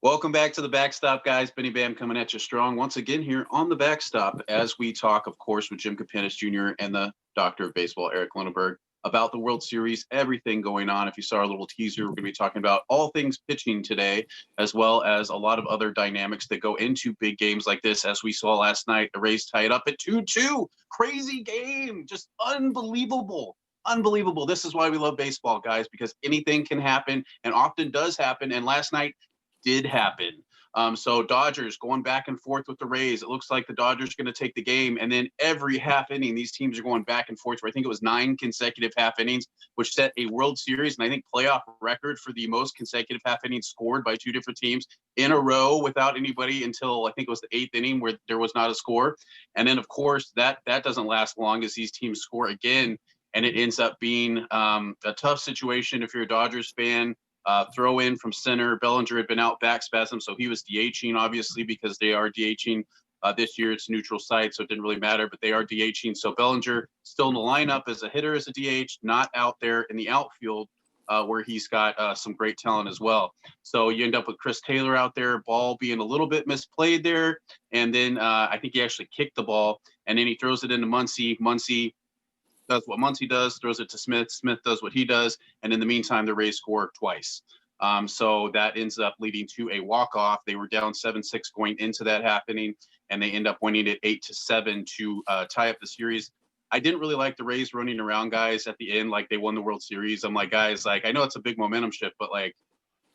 Welcome back to the Backstop, guys. Benny Bam coming at you strong once again here on the Backstop as we talk, of course, with Jim Kapanis Jr. and the Doctor of Baseball, Eric Lunenberg, about the World Series, everything going on. If you saw our little teaser, we're going to be talking about all things pitching today, as well as a lot of other dynamics that go into big games like this. As we saw last night, the Rays tied up at 2-2. Crazy game. Just unbelievable. Unbelievable. This is why we love baseball, guys, because anything can happen and often does happen. And last night, did happen. So Dodgers going back and forth with the Rays. It looks like the Dodgers are going to take the game. And then every half inning, these teams are going back and forth. I think it was 9 consecutive half innings, which set a World Series and I think playoff record for the most consecutive half innings scored by two different teams in a row without anybody until I think it was the 8th inning where there was not a score. And then, of course, that doesn't last long as these teams score again. And it ends up being a tough situation if you're a Dodgers fan. Throw in from center. Bellinger had been out back spasm, so he was DHing, obviously, because they are DHing this year. It's neutral site, so it didn't really matter, but they are DHing. So Bellinger still in the lineup as a hitter, as a DH, not out there in the outfield where he's got some great talent as well. So you end up with Chris Taylor out there, ball being a little bit misplayed there, and then I think he actually kicked the ball, and then he throws it into Muncy. Muncy does what Muncy does, throws it to Smith. Smith does what he does, and in the meantime, the Rays score twice. So that ends up leading to a walk-off. They were down 7-6 going into that happening, and they end up winning it 8-7 to tie up the series. I didn't really like the Rays running around guys at the end like they won the World Series. I'm like, guys, like I know it's a big momentum shift, but like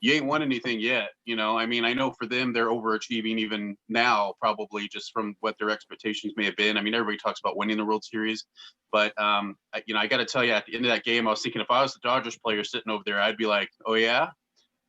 you ain't won anything yet. You know, I mean, I know for them, they're overachieving even now, probably just from what their expectations may have been. I mean, everybody talks about winning the World Series, but, I got to tell you, at the end of that game, I was thinking if I was the Dodgers player sitting over there, I'd be like, oh, yeah.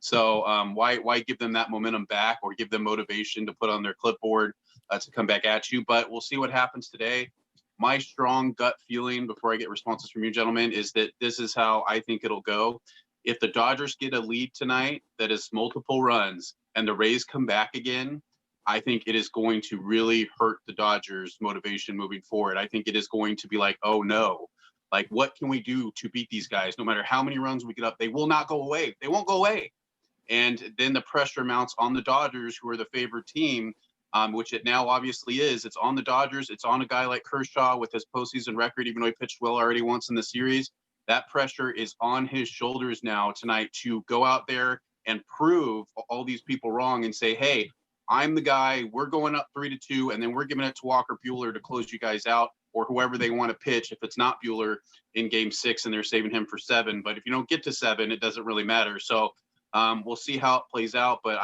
So why give them that momentum back or give them motivation to put on their clipboard to come back at you? But we'll see what happens today. My strong gut feeling before I get responses from you gentlemen is that this is how I think it'll go. If the Dodgers get a lead tonight that is multiple runs and the Rays come back again, I think it is going to really hurt the Dodgers' motivation moving forward. I think it is going to be like, oh no, like what can we do to beat these guys? No matter how many runs we get up, they will not go away. They won't go away. And then the pressure mounts on the Dodgers, who are the favored team, which it now obviously is. It's on the Dodgers. It's on a guy like Kershaw with his postseason record, even though he pitched well already once in the series. That pressure is on his shoulders now tonight to go out there and prove all these people wrong and say, hey, I'm the guy. We're going up 3-2, and then we're giving it to Walker Buehler to close you guys out, or whoever they want to pitch. If it's not Buehler in Game 6 and they're saving him for 7, but if you don't get to 7, it doesn't really matter. So we'll see how it plays out. But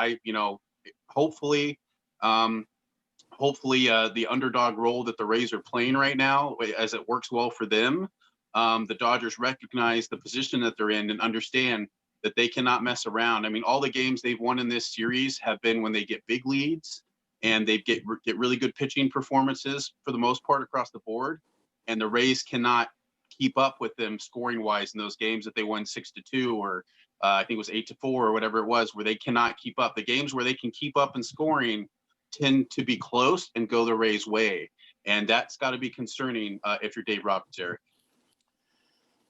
hopefully the underdog role that the Rays are playing right now, as it works well for them, the Dodgers recognize the position that they're in and understand that they cannot mess around. I mean, all the games they've won in this series have been when they get big leads and they get really good pitching performances for the most part across the board. And the Rays cannot keep up with them scoring wise in those games that they won 6-2 or I think it was 8-4 or whatever it was, where they cannot keep up. The games where they can keep up in scoring tend to be close and go the Rays' way. And that's got to be concerning if you're Dave Roberts, Eric.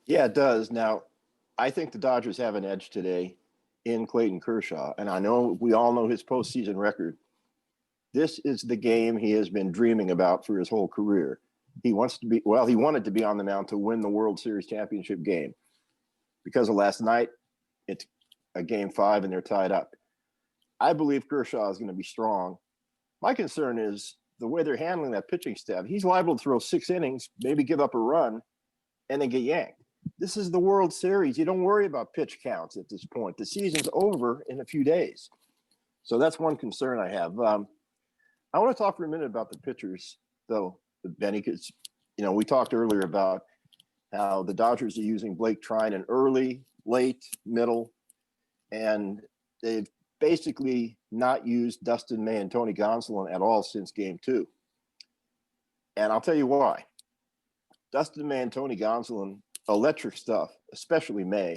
Yeah, it does. Now, I think the Dodgers have an edge today in Clayton Kershaw. And I know we all know his postseason record. This is the game he has been dreaming about for his whole career. He wanted to be on the mound to win the World Series championship game. Because of last night, it's a Game 5 and they're tied up. I believe Kershaw is going to be strong. My concern is the way they're handling that pitching staff. He's liable to throw 6 innings, maybe give up a run, and then get yanked. This is the World Series. You don't worry about pitch counts at this point. The season's over in a few days. So that's one concern I have. I want to talk for a minute about the pitchers, though, Benny, because, we talked earlier about how the Dodgers are using Blake Trinan early, late, middle, and they've basically not used Dustin May and Tony Gonsolin at all since Game 2. And I'll tell you why. Dustin May and Tony Gonsolin, electric stuff, especially May,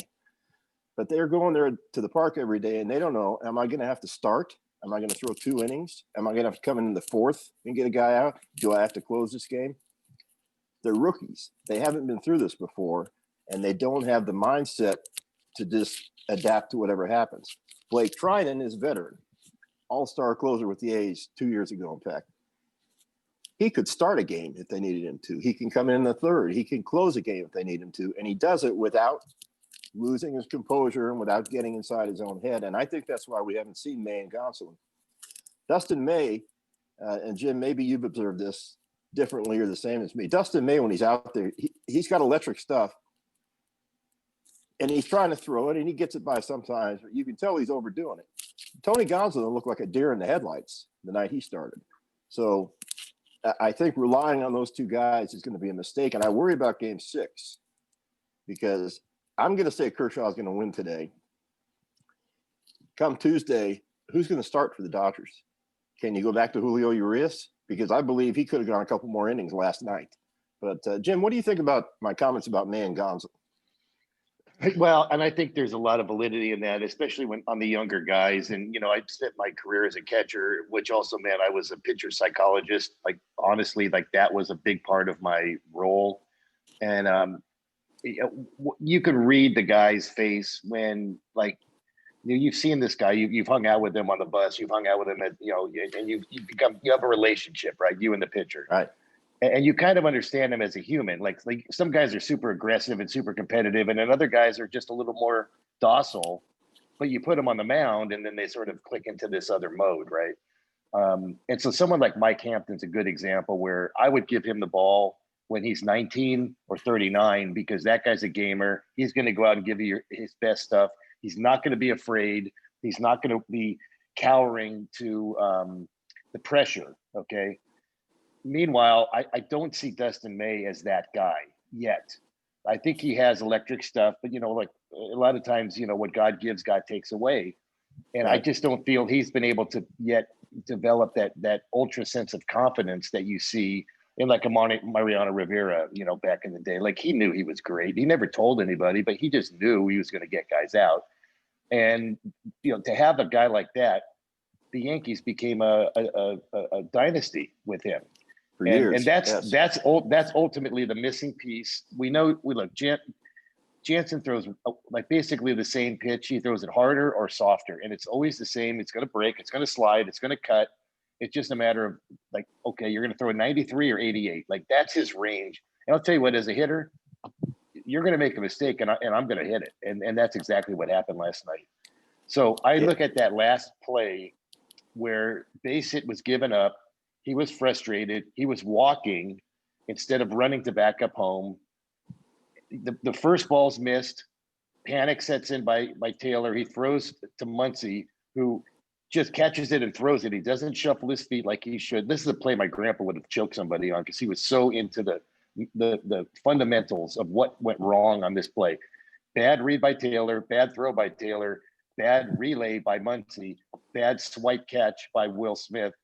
but they're going there to the park every day and they don't know, am I going to have to start? Am I going to throw 2 innings? Am I going to have to come in the 4th and get a guy out? Do I have to close this game? They're rookies. They haven't been through this before, and they don't have the mindset to just adapt to whatever happens. Blake Trinan is veteran. all-star closer with the A's 2 years ago, in fact. He could start a game if they needed him to. He can come in the third. He can close a game if they need him to. And he does it without losing his composure and without getting inside his own head. And I think that's why we haven't seen May and Gonsolin. Dustin May, and Jim, maybe you've observed this differently or the same as me. Dustin May, when he's out there, he's got electric stuff. And he's trying to throw it, and he gets it by sometimes. But you can tell he's overdoing it. Tony Gonsolin looked like a deer in the headlights the night he started. So I think relying on those two guys is going to be a mistake. And I worry about game 6 because I'm going to say Kershaw is going to win today. Come Tuesday, who's going to start for the Dodgers? Can you go back to Julio Urias? Because I believe he could have gone a couple more innings last night. But Jim, what do you think about my comments about May and Gonsolin? Well, and I think there's a lot of validity in that, especially when on the younger guys. And, you know, I spent my career as a catcher, which also meant I was a pitcher psychologist. Like, honestly, like that was a big part of my role. And you can read the guy's face when, like, you've seen this guy, you've hung out with him on the bus, you've hung out with him at, you know, and you have a relationship, right? You and the pitcher. Right. And you kind of understand him as a human. Like some guys are super aggressive and super competitive, and then other guys are just a little more docile. But you put them on the mound, and then they sort of click into this other mode, right? And so someone like Mike Hampton's a good example where I would give him the ball when he's 19 or 39 because that guy's a gamer. He's going to go out and give you his best stuff. He's not going to be afraid. He's not going to be cowering to the pressure, okay? Meanwhile, I don't see Dustin May as that guy yet. I think he has electric stuff, but, you know, like a lot of times, you know, what God gives, God takes away. And I just don't feel he's been able to yet develop that ultra sense of confidence that you see in like a Mariano Rivera, you know, back in the day. Like he knew he was great. He never told anybody, but he just knew he was going to get guys out. And, you know, to have a guy like that, the Yankees became a dynasty with him. For years. And that's ultimately the missing piece. We look, Jansen throws like basically the same pitch. He throws it harder or softer, and it's always the same. It's going to break, it's going to slide, it's going to cut. It's just a matter of like, okay, you're going to throw a 93 or 88. Like that's his range. And I'll tell you what, as a hitter, you're going to make a mistake, and I'm going to hit it. And that's exactly what happened last night. So I look at that last play where base hit was given up. He was frustrated. He was walking instead of running to back up home. The first ball's missed. Panic sets in by Taylor. He throws to Muncy, who just catches it and throws it. He doesn't shuffle his feet like he should. This is a play my grandpa would have choked somebody on because he was so into the fundamentals of what went wrong on this play. Bad read by Taylor, bad throw by Taylor, bad relay by Muncy, bad swipe catch by Will Smith.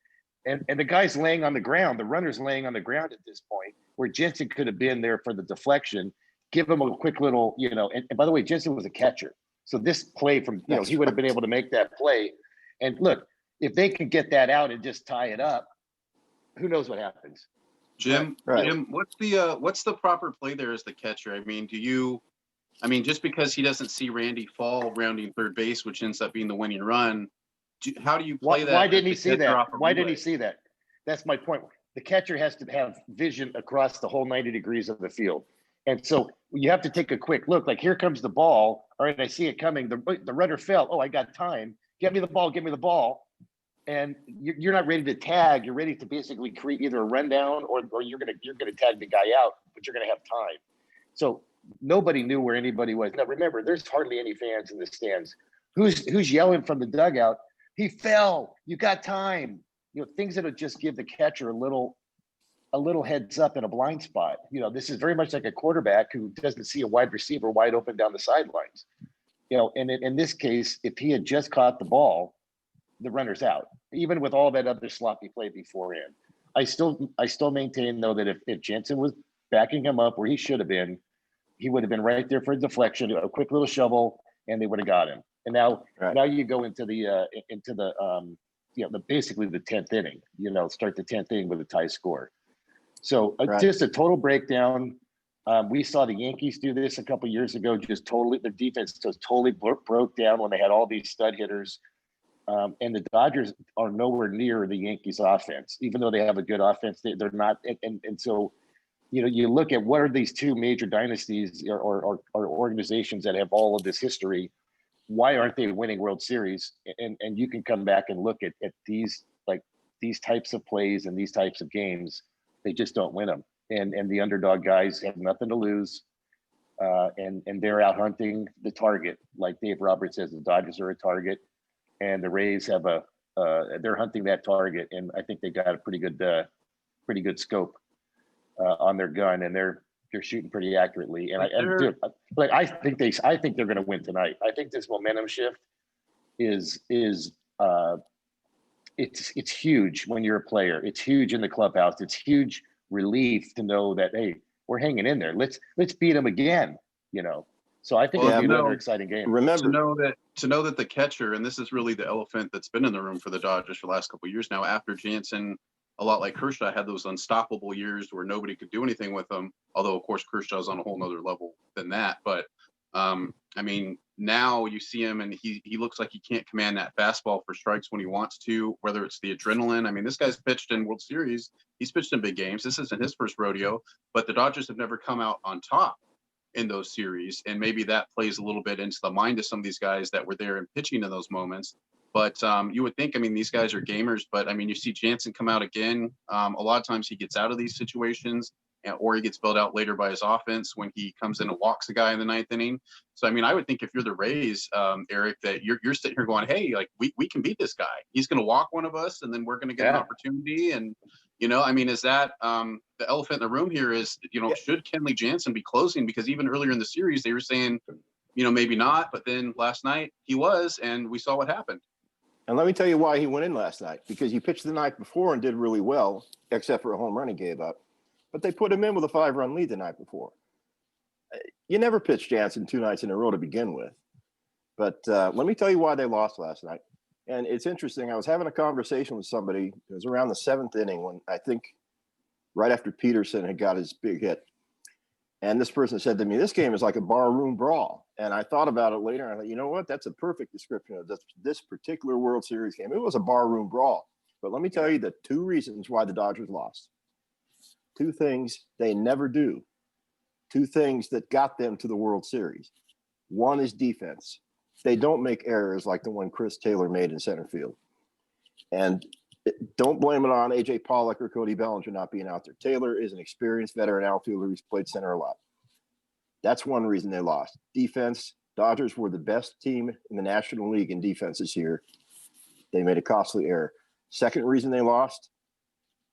And the guy's laying on the ground. The runner's laying on the ground at this point where Jensen could have been there for the deflection. Give him a quick little, you know, and by the way, Jensen was a catcher. So this play from, you know, he would have been able to make that play. And look, if they can get that out and just tie it up, who knows what happens. Jim, what's the proper play there as the catcher? I mean, just because he doesn't see Randy fall rounding third base, which ends up being the winning run, how do you play that? Why didn't he see that? Why didn't he see that? That's my point. The catcher has to have vision across the whole 90 degrees of the field. And so you have to take a quick look, like here comes the ball. All right, I see it coming. The runner fell. Oh, I got time. Get me the ball. And you're not ready to tag. You're ready to basically create either a rundown or you're gonna tag the guy out, but you're gonna have time. So nobody knew where anybody was. Now remember, there's hardly any fans in the stands. Who's yelling from the dugout? He fell. You got time. You know, things that'll just give the catcher a little heads up in a blind spot. You know, this is very much like a quarterback who doesn't see a wide receiver wide open down the sidelines. You know, and in this case, if he had just caught the ball, the runner's out, even with all that other sloppy play beforehand. I still maintain though that if Jensen was backing him up where he should have been, he would have been right there for a deflection, a quick little shovel, and they would have got him. And now you go into the basically the 10th inning. You know, start the 10th inning with a tie score. So just a total breakdown. We saw the Yankees do this a couple of years ago. Just totally, their defense just totally broke down when they had all these stud hitters. And the Dodgers are nowhere near the Yankees offense, even though they have a good offense. They're not. And so, you look at what are these two major dynasties or organizations that have all of this history. Why aren't they winning World Series? And you can come back and look at these types of plays and these types of games. They just don't win them. And the underdog guys have nothing to lose. And they're out hunting the target. Like Dave Roberts says, the Dodgers are a target, and the Rays have they're hunting that target. And I think they got a pretty good scope on their gun, and they're shooting pretty accurately. And I think they're going to win tonight. I think this momentum shift is it's huge when you're a player. It's huge in the clubhouse. It's huge relief to know that, hey, we're hanging in there. Let's beat them again. So I think it'll be another exciting game. Remember to know that the catcher, and this is really the elephant that's been in the room for the Dodgers for the last couple of years now, after Jansen, a lot like Kershaw, had those unstoppable years where nobody could do anything with them. Although, of course, Kershaw's on a whole nother level than that. But I mean, now you see him and he looks like he can't command that fastball for strikes when he wants to, whether it's the adrenaline. I mean, this guy's pitched in World Series. He's pitched in big games. This isn't his first rodeo, but the Dodgers have never come out on top in those series. And maybe that plays a little bit into the mind of some of these guys that were there and pitching in those moments. But you would think, I mean, these guys are gamers, but I mean, you see Jansen come out again. A lot of times he gets out of these situations, or he gets bailed out later by his offense when he comes in and walks a guy in the ninth inning. So, I mean, I would think if you're the Rays, Eric, that you're sitting here going, hey, like we can beat this guy. He's going to walk one of us, and then we're going to get an opportunity. And, I mean, is that the elephant in the room here is, should Kenley Jansen be closing? Because even earlier in the series, they were saying, maybe not. But then last night he was, and we saw what happened. And let me tell you why he went in last night, because he pitched the night before and did really well, except for a home run he gave up. But they put him in with a 5-run lead the night before. You never pitched Jansen 2 nights in a row to begin with. But let me tell you why they lost last night. And it's interesting. I was having a conversation with somebody. It was around the 7th inning when I think right after Peterson had got his big hit. And this person said to me, this game is like a barroom brawl. And I thought about it later. And I thought, you know what? That's a perfect description of this particular World Series game. It was a barroom brawl. But let me tell you the 2 reasons why the Dodgers lost. 2 things they never do. 2 things that got them to the World Series. One is defense. They don't make errors like the one Chris Taylor made in center field. And don't blame it on A.J. Pollock or Cody Bellinger not being out there. Taylor is an experienced veteran outfielder who's played center a lot. That's one reason they lost. Defense. Dodgers were the best team in the National League in defense this year. They made a costly error. Second reason they lost,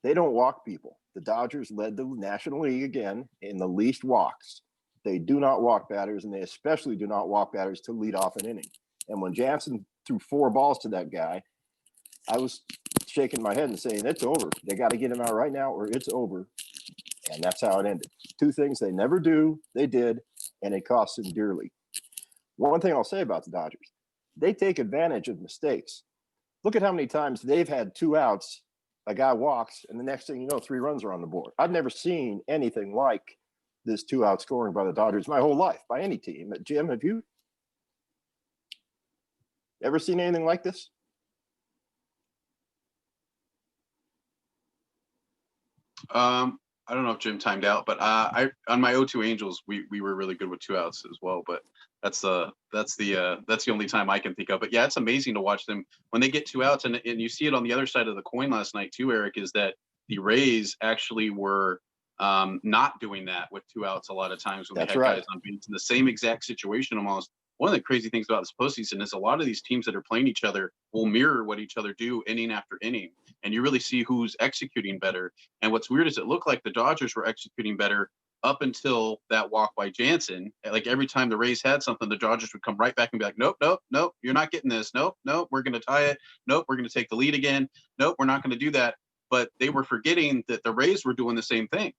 they don't walk people. The Dodgers led the National League again in the least walks. They do not walk batters, and they especially do not walk batters to lead off an inning. And when Jansen threw 4 balls to that guy, I was shaking my head and saying, it's over. They got to get him out right now or it's over. And that's how it ended. 2 things they never do, they did, and it cost them dearly. One thing I'll say about the Dodgers, they take advantage of mistakes. Look at how many times they've had 2 outs, a guy walks, and the next thing you know, 3 runs are on the board. I've never seen anything like this 2-out scoring by the Dodgers my whole life, by any team. Jim, have you ever seen anything like this? I don't know if Jim timed out, but I on my 0-2 Angels, we were really good with 2 outs as well. But that's the only time I can think of. But yeah, it's amazing to watch them when they get 2 outs, and you see it on the other side of the coin last night too, Eric, is that the Rays actually were not doing that with 2 outs a lot of times when they had guys on base in the same exact situation almost. One of the crazy things about this postseason is a lot of these teams that are playing each other will mirror what each other do inning after inning. And you really see who's executing better. And what's weird is it looked like the Dodgers were executing better up until that walk by Jansen. Like every time the Rays had something, the Dodgers would come right back and be like, nope, you're not getting this. Nope, we're going to tie it. Nope, we're going to take the lead again. Nope, we're not going to do that. But they were forgetting that the Rays were doing the same thing.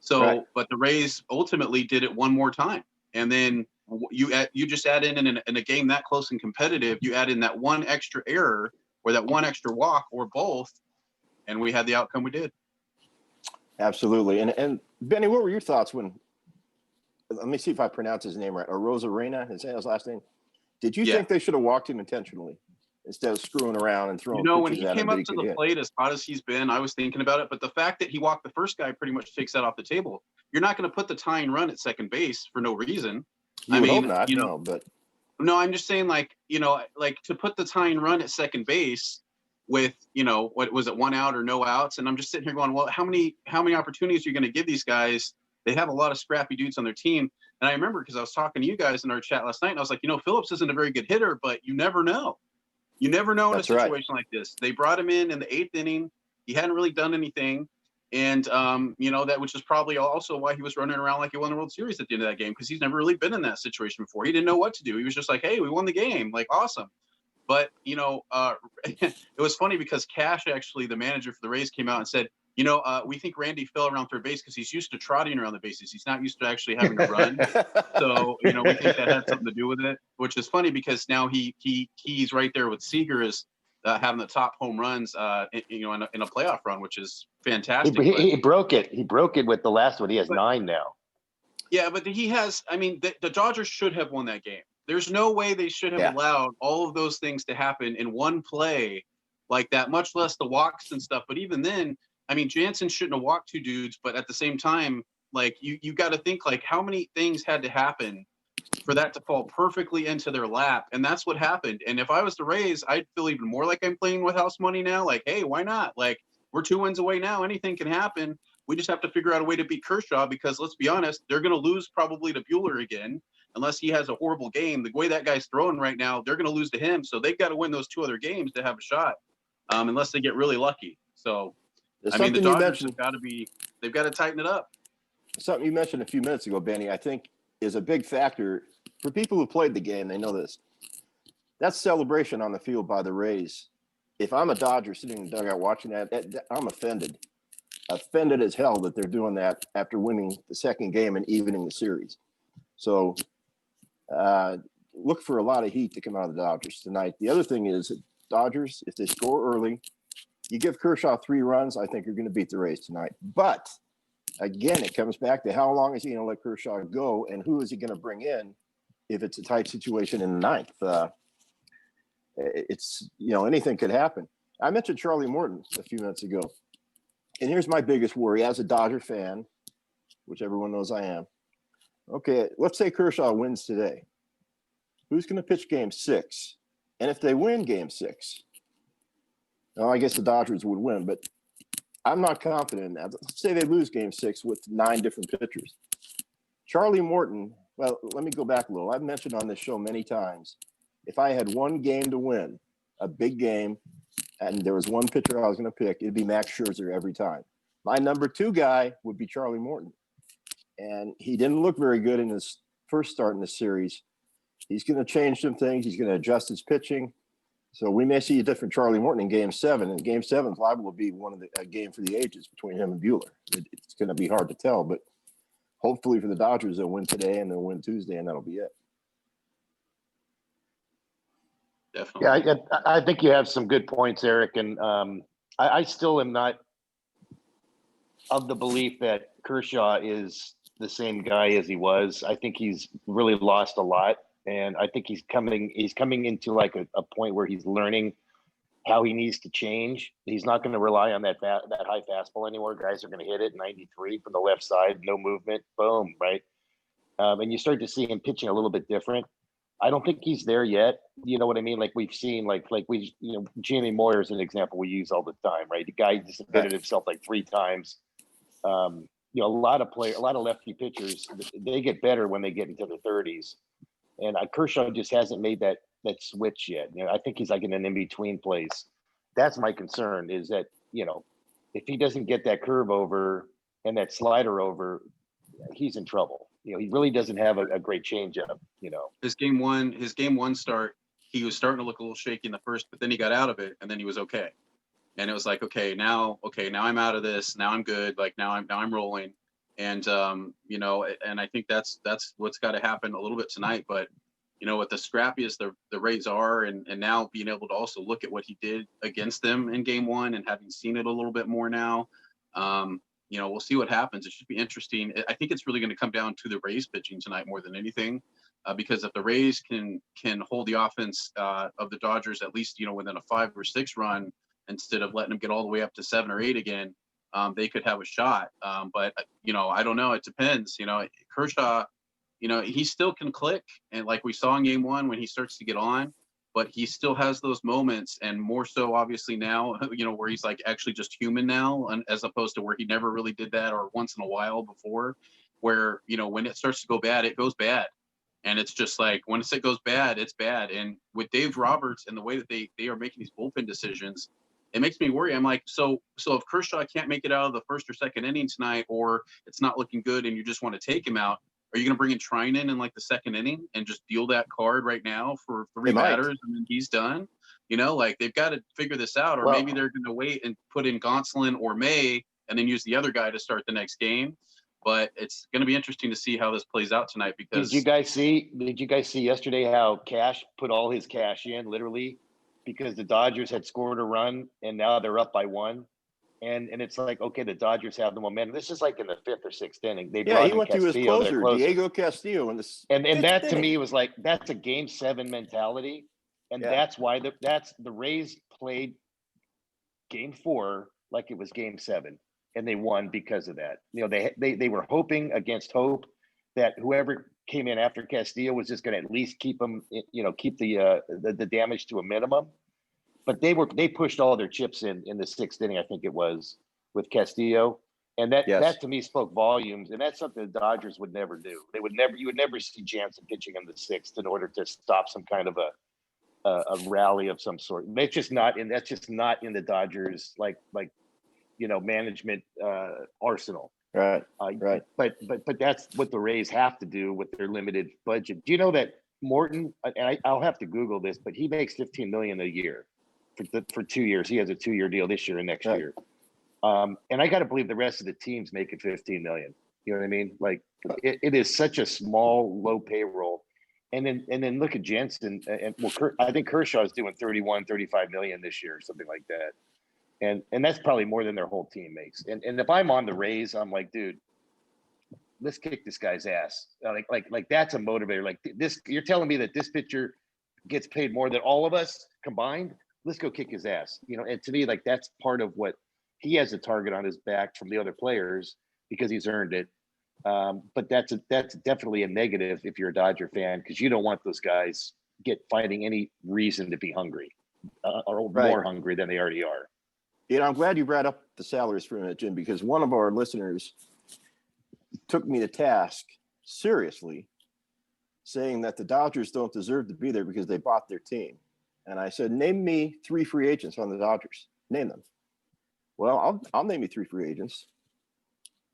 So, but the Rays ultimately did it one more time. And then you just add in a game that close and competitive, you add in that one extra error or that one extra walk or both, and we had the outcome we did. Absolutely. And Benny, what were your thoughts when, let me see if I pronounce his name right, Arozarena, is that his last name? Did you think they should have walked him intentionally instead of screwing around and throwing You know, when pitches he at him came that up he to could the hit. plate, as hot as he's been, I was thinking about it. But the fact that he walked the first guy pretty much takes that off the table. You're not going to put the tying run at second base for no reason. You would hope not, no, but No, I'm just saying, like, like to put the tying run at second base with, what was it, 1 out or no outs, and I'm just sitting here going, well, how many opportunities are you going to give these guys? They have a lot of scrappy dudes on their team, and I remember because I was talking to you guys in our chat last night, and I was like, Phillips isn't a very good hitter, but you never know. You never know in a That's right. situation like this. They brought him in the 8th inning. He hadn't really done anything. And, that which is probably also why he was running around like he won the World Series at the end of that game, because he's never really been in that situation before. He didn't know what to do. He was just like, hey, we won the game. Like, awesome. But, it was funny because Cash, actually, the manager for the Rays, came out and said, we think Randy fell around third base because he's used to trotting around the bases. He's not used to actually having to run. So, we think that had something to do with it, which is funny because now he's right there with Seager as having the top home runs, in a playoff run, which is fantastic. He broke it. He broke it with the last one. He has 9 now. Yeah, but he has. I mean, the Dodgers should have won that game. There's no way they should have allowed all of those things to happen in one play like that, much less the walks and stuff. But even then, I mean, Jansen shouldn't have walked 2 dudes. But at the same time, like you got to think, like, how many things had to happen for that to fall perfectly into their lap, and that's what happened. And if I was the Rays, I'd feel even more like I'm playing with house money now. Like, hey, why not? Like, we're 2 wins away now. Anything can happen. We just have to figure out a way to beat Kershaw, because let's be honest, they're going to lose probably to Buehler again, unless he has a horrible game. The way that guy's throwing right now, they're going to lose to him. So they've got to win those 2 other games to have a shot, unless they get really lucky. So, I mean, the Dodgers they've got to tighten it up. Something you mentioned a few minutes ago, Benny, I think is a big factor for people who played the game. They know this. That celebration on the field by the Rays. If I'm a Dodger sitting in the dugout watching that, I'm offended as hell that they're doing that after winning the second game and evening the series. So look for a lot of heat to come out of the Dodgers tonight. The other thing is, Dodgers, if they score early, you give Kershaw 3 runs, I think you're going to beat the Rays tonight. But again, it comes back to how long is he going to let Kershaw go, and who is he going to bring in if it's a tight situation in the 9th? It's, anything could happen. I mentioned Charlie Morton a few minutes ago. And here's my biggest worry as a Dodger fan, which everyone knows I am. Okay, let's say Kershaw wins today. Who's going to pitch game 6? And if they win game 6, well, I guess the Dodgers would win, but I'm not confident in that. Let's say they lose game 6 with 9 different pitchers. Charlie Morton, well, let me go back a little. I've mentioned on this show many times, if I had one game to win, a big game, and there was one pitcher I was going to pick, it'd be Max Scherzer every time. My number 2 guy would be Charlie Morton. And he didn't look very good in his first start in the series. He's going to change some things. He's going to adjust his pitching. So we may see a different Charlie Morton in game 7. And game 7 is liable to be a game for the ages between him and Buehler. It's going to be hard to tell, but hopefully for the Dodgers, they'll win today and they'll win Tuesday, and that'll be it. Definitely. Yeah, I think you have some good points, Eric. And I still am not of the belief that Kershaw is the same guy as he was. I think he's really lost a lot. And I think he's coming into like a point where he's learning how he needs to change. He's not going to rely on that high fastball anymore. Guys are going to hit it 93 from the left side, no movement, boom, right? And you start to see him pitching a little bit different. I don't think he's there yet. You know what I mean? Like we've seen, Jamie Moyer is an example we use all the time, right? The guy just admitted himself like 3 times. A lot of lefty pitchers, they get better when they get into their 30s. And Kershaw just hasn't made that switch yet. I think he's like in an in-between place. That's my concern, is that, if he doesn't get that curve over and that slider over, he's in trouble. He really doesn't have a great changeup, His game one start, he was starting to look a little shaky in the first, but then he got out of it and then he was okay. And it was like, now I'm out of this. Now I'm good. Like now I'm rolling. And, and I think that's what's got to happen a little bit tonight. But, with the scrappiest the Rays are, and now being able to also look at what he did against them in game 1 and having seen it a little bit more now, we'll see what happens. It should be interesting. I think it's really going to come down to the Rays pitching tonight more than anything. because if the Rays can hold the offense of the Dodgers at least, within a 5 or 6 run, instead of letting them get all the way up to 7 or 8 again, they could have a shot. But I don't know. It depends. Kershaw, he still can click, and like we saw in Game 1 when he starts to get on, but he still has those moments, and more so obviously now, where he's like actually just human now, and as opposed to where he never really did that, or once in a while before, where when it starts to go bad, it goes bad. And it's just like, once it goes bad, it's bad. And with Dave Roberts and the way that they are making these bullpen decisions, it makes me worry. I'm like, so if Kershaw can't make it out of the first or second inning tonight, or it's not looking good and you just want to take him out, are you going to bring in Trinan in like the second inning and just deal that card right now for 3 batters and then he's done? Like they've got to figure this out, or maybe they're going to wait and put in Gonsolin or May and then use the other guy to start the next game. But it's going to be interesting to see how this plays out tonight, because did you guys see yesterday how Cash put all his cash in, literally, because the Dodgers had scored a run and now they're up by 1. And it's like, okay, the Dodgers have the momentum. This is like in the 5th or 6th inning. They brought he in went to his Castillo, their closer, Diego Castillo, in the and that to inning. me was like, that's a Game 7 mentality, and that's why the Rays played Game 4 like it was Game 7, and they won because of that. They were hoping against hope that whoever came in after Castillo was just going to at least keep them, keep the damage to a minimum. But they pushed all their chips in the 6th inning, I think it was, with Castillo. And that to me spoke volumes. And that's something the Dodgers would never do. You would never see Jansen pitching in the 6th in order to stop some kind of a rally of some sort. That's just not in the Dodgers management arsenal. Right. But that's what the Rays have to do with their limited budget. Do you know that Morton, and I'll have to Google this, but he makes $15 million a year for 2 years. He has a 2-year deal this year and next year. And I got to believe the rest of the team's making $15 million. You know what I mean? Like it is such a small, low payroll. And then look at Jensen, and I think Kershaw is doing 31, 35 million this year or something like that. And that's probably more than their whole team makes. And if I'm on the Rays, I'm like, dude, let's kick this guy's ass. Like that's a motivator. Like this, you're telling me that this pitcher gets paid more than all of us combined? Let's go kick his ass. And to me, like that's part of what he has a target on his back from the other players because he's earned it. But that's definitely a negative if you're a Dodger fan, because you don't want those guys finding any reason to be hungry or more hungry than they already are. I'm glad you brought up the salaries for a minute, Jim, because one of our listeners took me to task seriously, saying that the Dodgers don't deserve to be there because they bought their team. And I said, name me 3 free agents on the Dodgers. Name them. Well, I'll name you 3 free agents.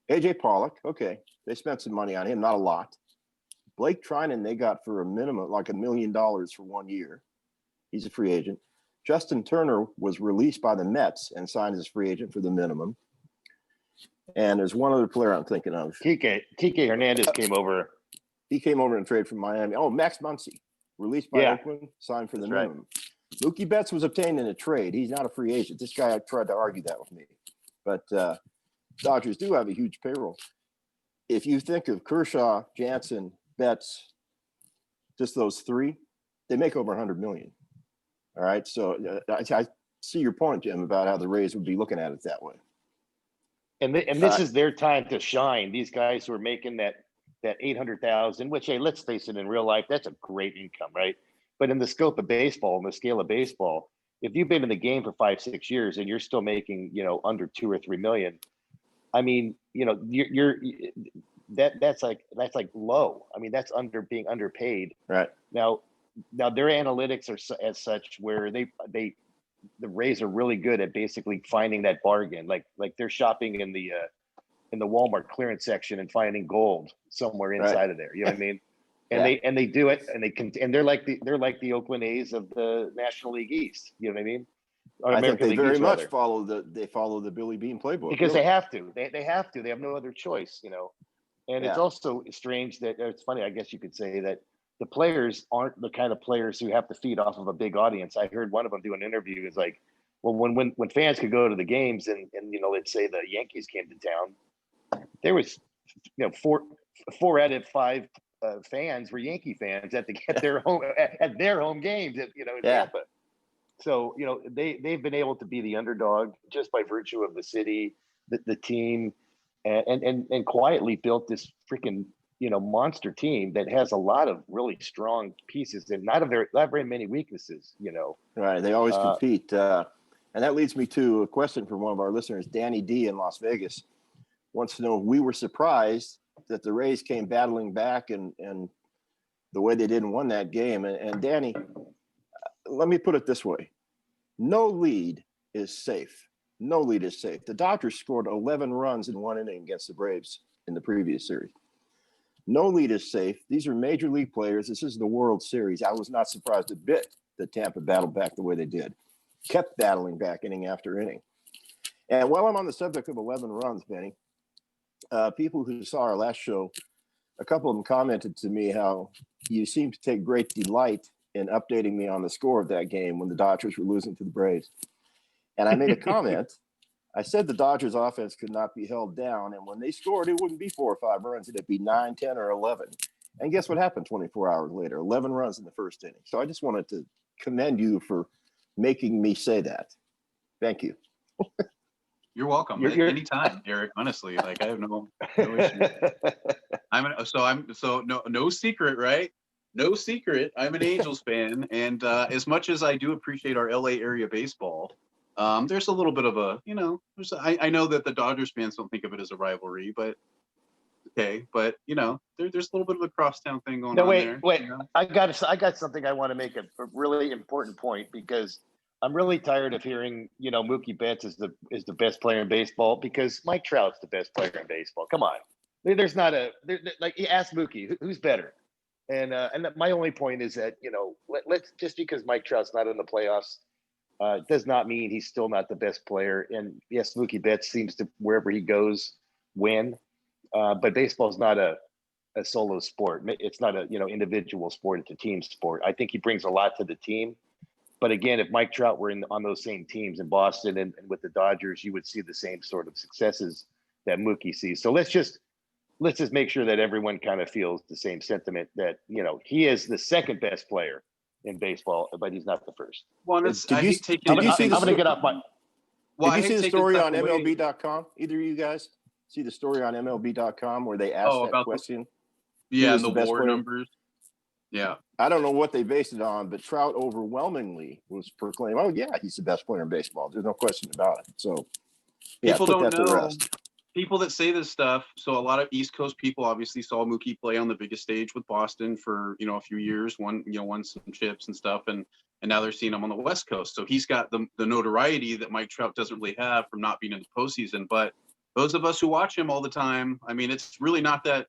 AJ Pollock, okay. They spent some money on him, not a lot. Blake Trinan, they got for a minimum, like $1 million for 1 year. He's a free agent. Justin Turner was released by the Mets and signed as a free agent for the minimum. And there's one other player I'm thinking of. Kike Hernandez came over. He came over and traded from Miami. Oh, Max Muncy, released by Oakland, signed for the minimum. Mookie Betts was obtained in a trade. He's not a free agent. This guy tried to argue that with me. But Dodgers do have a huge payroll. If you think of Kershaw, Jansen, Betts, just those 3, they make over $100 million. All right. So I see your point, Jim, about how the Rays would be looking at it that way. And this is their time to shine. These guys who are making that $800,000, which, hey, let's face it, in real life, that's a great income, right? But in the scope of baseball, in the scale of baseball, if you've been in the game for 5-6 years and you're still making, under 2 or 3 million, I mean, that's like low. I mean, that's being underpaid. Right. Now their analytics are as such where the Rays are really good at basically finding that bargain. Like they're shopping in the Walmart clearance section and finding gold somewhere inside of there. You know what I mean? And they do it, and they're like the Oakland A's of the National League East. You know what I mean? I think they very much follow the Billy Beane playbook because they have to. They have to. They have no other choice. And it's also strange that it's funny. I guess you could say that the players aren't the kind of players who have to feed off of a big audience. I heard one of them do an interview. It's like, well, when fans could go to the games and let's say the Yankees came to town, there was 4 out of 5 fans were Yankee fans at their home games at, in Yeah. Tampa. So, they've been able to be the underdog just by virtue of the city, the team, and quietly built this freaking, monster team that has a lot of really strong pieces and not very many weaknesses, Right. They always Uh, compete. And that leads me to a question from one of our listeners, Danny D in Las Vegas. Wants to know if we were surprised that the Rays came battling back and the way they did and won that game. And Danny, let me put it this way. No lead is safe. No lead is safe. The Dodgers scored 11 runs in one inning against the Braves in the previous series. No lead is safe. These are major league players. This is the World Series. I was not surprised a bit that Tampa battled back the way they did. Kept battling back inning after inning. And while I'm on the subject of 11 runs, Benny, people who saw our last show, a couple of them commented to me how you seem to take great delight in updating me on the score of that game when the Dodgers were losing to the Braves. And I made a comment. I said the Dodgers offense could not be held down. And when they scored, it wouldn't be 4 or 5 runs. It'd be 9, 10, or 11. And guess what happened 24 hours later? 11 runs in the first inning. So I just wanted to commend you for making me say that. Thank you. You're welcome. Anytime, Eric. Honestly, like I have no issue. No secret, right? No secret. I'm an Angels fan, and as much as I do appreciate our LA area baseball, there's a little bit of a, I know that the Dodgers fans don't think of it as a rivalry, but okay, but there's a little bit of a crosstown thing going on there. Wait. I got something I want to make a really important point because I'm really tired of hearing, Mookie Betts is the best player in baseball because Mike Trout's the best player in baseball. Come on, there's not like you ask Mookie who's better, and my only point is that let's just because Mike Trout's not in the playoffs does not mean he's still not the best player. And yes, Mookie Betts seems to wherever he goes win, but baseball's not a solo sport. It's not a individual sport. It's a team sport. I think he brings a lot to the team. But again, if Mike Trout were on those same teams in Boston and with the Dodgers, you would see the same sort of successes that Mookie sees. So let's just make sure that everyone kind of feels the same sentiment that he is the second best player in baseball, but he's not the first. Well, I'm going to get off my. Did you see the story on MLB.com? Either of you guys see the story on MLB.com where they asked that question? Yeah, and the WAR numbers. Yeah. I don't know what they based it on, but Trout overwhelmingly was proclaimed, oh, yeah, he's the best player in baseball. There's no question about it. So, yeah, people don't know. People that say this stuff, so a lot of East Coast people obviously saw Mookie play on the biggest stage with Boston for, a few years, won some chips and stuff, and now they're seeing him on the West Coast. So he's got the notoriety that Mike Trout doesn't really have from not being in the postseason. But those of us who watch him all the time, I mean, it's really not that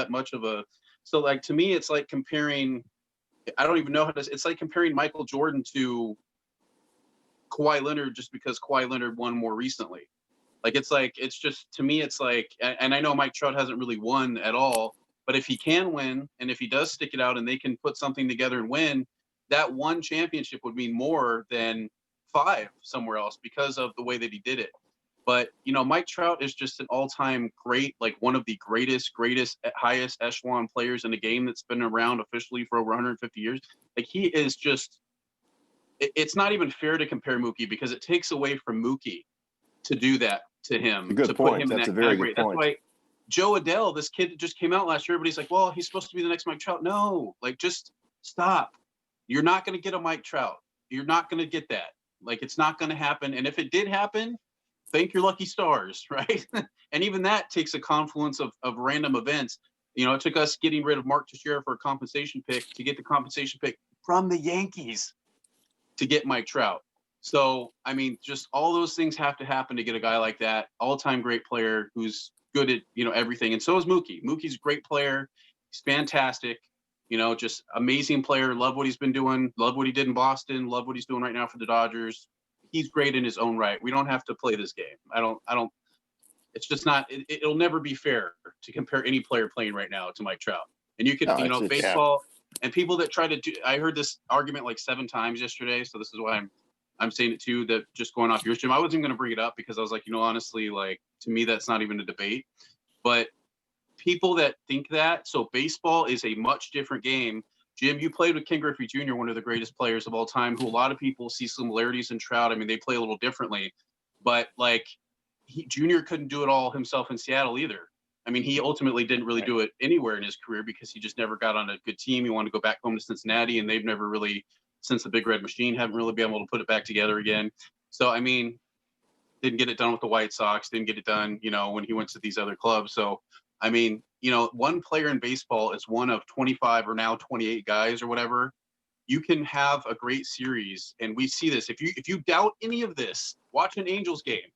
much of a. So, like, to me, it's like comparing, I don't even know it's like comparing Michael Jordan to Kawhi Leonard just because Kawhi Leonard won more recently. Like, it's just, to me, it's like, and I know Mike Trout hasn't really won at all, but if he can win, and if he does stick it out and they can put something together and win, that one championship would mean more than 5 somewhere else because of the way that he did it. But, Mike Trout is just an all-time great, like one of the greatest, highest echelon players in the game that's been around officially for over 150 years. Like, he is just, it's not even fair to compare Mookie because it takes away from Mookie to do that to him. Good to point. Put him That's in a very good point. That's why Joe Adele, this kid that just came out last year, everybody's like, well, he's supposed to be the next Mike Trout. No, like, just stop. You're not going to get a Mike Trout. You're not going to get that. Like, it's not going to happen. And if it did happen, thank your lucky stars, right? And even that takes a confluence of random events. It took us getting rid of Mark Teixeira for a compensation pick to get the compensation pick from the Yankees to get Mike Trout. So, I mean, just all those things have to happen to get a guy like that, all-time great player who's good at, everything. And so is Mookie. Mookie's a great player. He's fantastic. Just amazing player. Love what he's been doing. Love what he did in Boston. Love what he's doing right now for the Dodgers. He's great in his own right. We don't have to play this game. I don't, it's just not, it'll never be fair to compare any player playing right now to Mike Trout. And you could, baseball and people that try to do, I heard this argument like 7 times yesterday. So this is why I'm saying it too, that just going off yours, Jim, I wasn't going to bring it up because I was like, honestly, like, to me, that's not even a debate, but people that think that, so baseball is a much different game. Jim, you played with Ken Griffey Jr., one of the greatest players of all time, who a lot of people see similarities in Trout. I mean, they play a little differently, but like Junior couldn't do it all himself in Seattle either. I mean, he ultimately didn't really do it anywhere in his career because he just never got on a good team. He wanted to go back home to Cincinnati, and they've never really, since the Big Red Machine, haven't really been able to put it back together again. So, I mean, didn't get it done with the White Sox, didn't get it done, you know, when he went to these other clubs. So, I mean, you know, one player in baseball is one of 25 or now 28 guys or whatever. You can have a great series, and we see this. If you doubt any of this, watch an Angels game.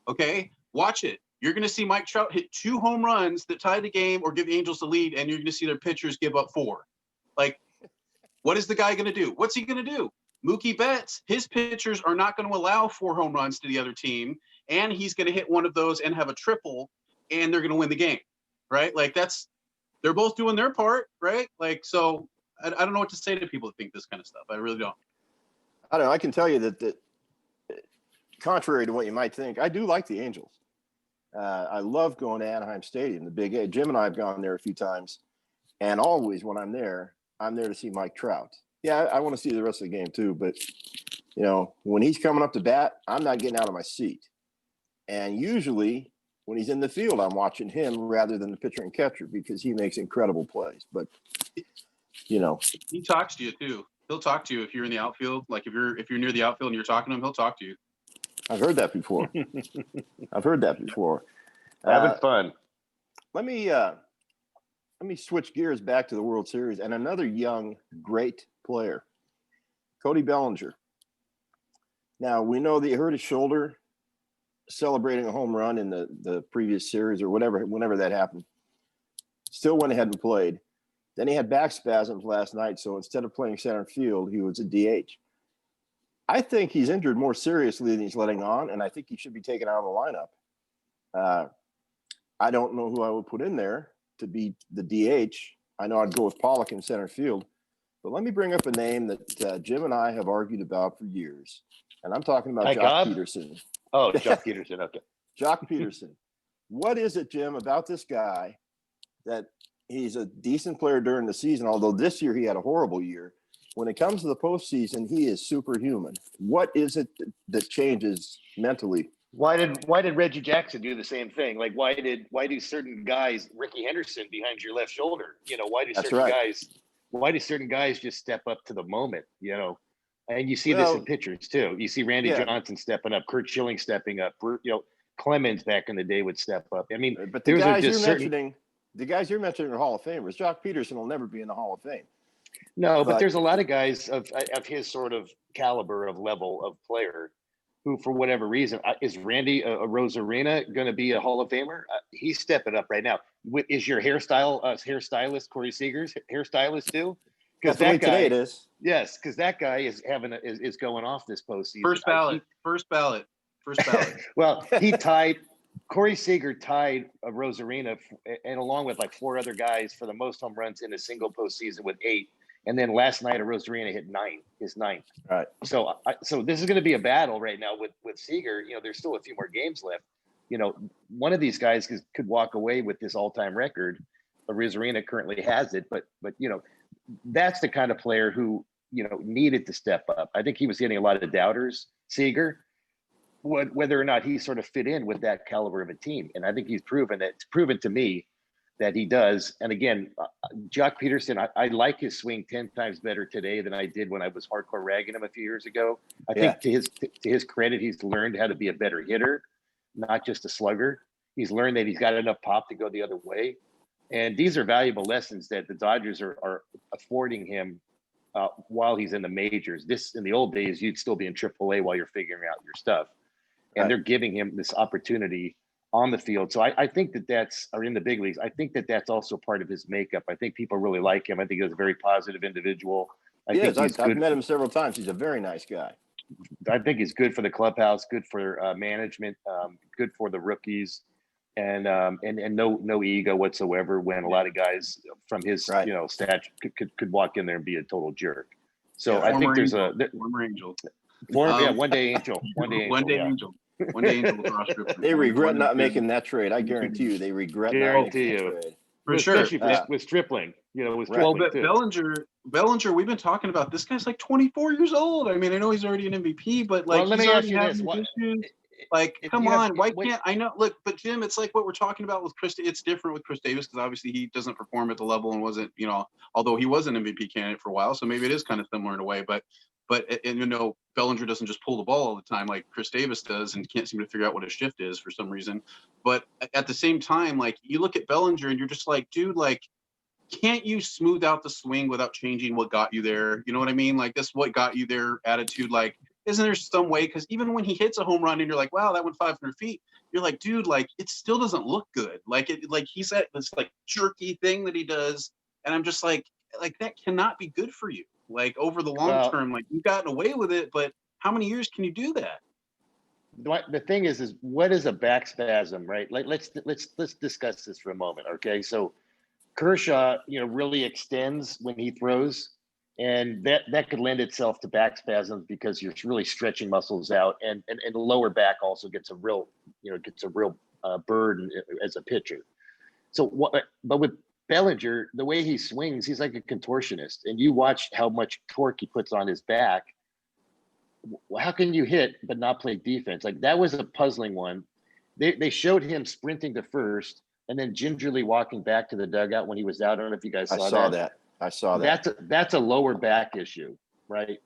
Okay, watch it. You're going to see Mike Trout hit 2 home runs that tie the game or give the Angels the lead, and you're going to see their pitchers give up 4. Like, what is the guy going to do? What's he going to do? Mookie Betts, his pitchers are not going to allow 4 home runs to the other team, and he's going to hit one of those and have a triple, and they're going to win the game, right? Like, they're both doing their part, right? Like, so I don't know what to say to people that think this kind of stuff. I really don't. I don't know. I can tell you that contrary to what you might think, I do like the Angels. I love going to Anaheim Stadium, the Big A. Jim and I have gone there a few times, and always when I'm there to see Mike Trout. Yeah, I want to see the rest of the game too, but you know, when he's coming up to bat, I'm not getting out of my seat. And usually when he's in the field, I'm watching him rather than the pitcher and catcher because he makes incredible plays. But you know, he talks to you too. He'll talk to you if you're in the outfield. Like if you're near the outfield and you're talking to him, he'll talk to you. I've heard that before. Having fun. Let me switch gears back to the World Series and another young, great player, Cody Bellinger. Now, we know that he hurt his shoulder celebrating a home run in the previous series or whenever that happened. Still went ahead and played. Then he had back spasms last night, so instead of playing center field, he was a DH. I think he's injured more seriously than he's letting on, and I think he should be taken out of the lineup. I don't know who I would put in there to be the DH. I know I'd go with Pollock in center field, but let me bring up a name that Jim and I have argued about for years, and I'm talking about Jock Peterson. Oh, Jock Peterson, okay. Jock Peterson. What is it, Jim, about this guy that he's a decent player during the season, although this year he had a horrible year. When it comes to the postseason, he is superhuman. What is it that changes mentally? Why did Reggie Jackson do the same thing? Like, why do certain guys, Ricky Henderson behind your left shoulder, you know, why do certain guys just step up to the moment, you know? And you see this in pitchers too. You see Randy Johnson stepping up, Kurt Schilling stepping up, you know, Clemens back in the day would step up. I mean, but the guys you're mentioning are Hall of Famers. Jock Peterson will never be in the Hall of Fame. No, but there's a lot of guys of his sort of caliber of level of player who, for whatever reason, is Randy Rosarena going to be a Hall of Famer? He's stepping up right now. Is your hairstylist Corey Seager's hairstylist too? Because that guy today it is. Yes, because that guy is going off this postseason. First ballot. Well, Corey Seager tied Rosarena, and along with like 4 other guys for the most home runs in a single postseason with 8. And then last night, Rosarena hit 9, his 9th. Right. So this is going to be a battle right now with Seager. You know, there's still a few more games left. You know, one of these guys could walk away with this all-time record. Rosarena currently has it, but you know, that's the kind of player who, you know, needed to step up. I think he was getting a lot of doubters, Seager, whether or not he sort of fit in with that caliber of a team. And I think it's proven to me that he does. And again, Jock Peterson, I like his swing 10 times better today than I did when I was hardcore ragging him a few years ago. I think to his credit, he's learned how to be a better hitter, not just a slugger. He's learned that he's got enough pop to go the other way. And these are valuable lessons that the Dodgers are affording him while he's in the majors. In the old days, you'd still be in AAA while you're figuring out your stuff. And they're giving him this opportunity on the field. So I think or in the big leagues, I think that's also part of his makeup. I think people really like him. I think he's a very positive individual. I've met him several times. He's a very nice guy. I think he's good for the clubhouse, good for management, good for the rookies, and no ego whatsoever when a lot of guys from his you know stature could walk in there and be a total jerk. So I think there's former Angel. One day Angel. They regret not making that trade. I guarantee you, they regret not making that trade. for sure. Especially with Stripling, with Right. Well, Stripling but too. Bellinger, we've been talking about this guy's like 24 years old. I mean, I know he's already an MVP, but like Well, let he's me ask already you having this: what issues. Like, if come you have on, why wait, can't I know? Look, but Jim, it's like what we're talking about with Chris. It's different with Chris Davis because obviously he doesn't perform at the level and wasn't, although he was an MVP candidate for a while, so maybe it is kind of similar in a way. But Bellinger doesn't just pull the ball all the time like Chris Davis does, and can't seem to figure out what his shift is for some reason. But at the same time, like you look at Bellinger and you're just like, dude, like, can't you smooth out the swing without changing what got you there? You know what I mean? Like this, what got you there attitude. Like, isn't there some way? Because even when he hits a home run and you're like, wow, that went 500 feet. You're like, dude, like it still doesn't look good. Like he's at this like jerky thing that he does. And I'm just like that cannot be good for you. Like over the long term, like you've gotten away with it, but how many years can you do that? the thing is what is a back spasm, right? Like let's discuss this for a moment, okay? So Kershaw, really extends when he throws, and that could lend itself to back spasms because you're really stretching muscles out, and the lower back also gets a real burden as a pitcher. But with Bellinger, the way he swings, he's like a contortionist, and you watch how much torque he puts on his back. How can you hit but not play defense? Like that was a puzzling one. They showed him sprinting to first and then gingerly walking back to the dugout when he was out. I don't know if you guys saw that. I saw that. That's a lower back issue, right?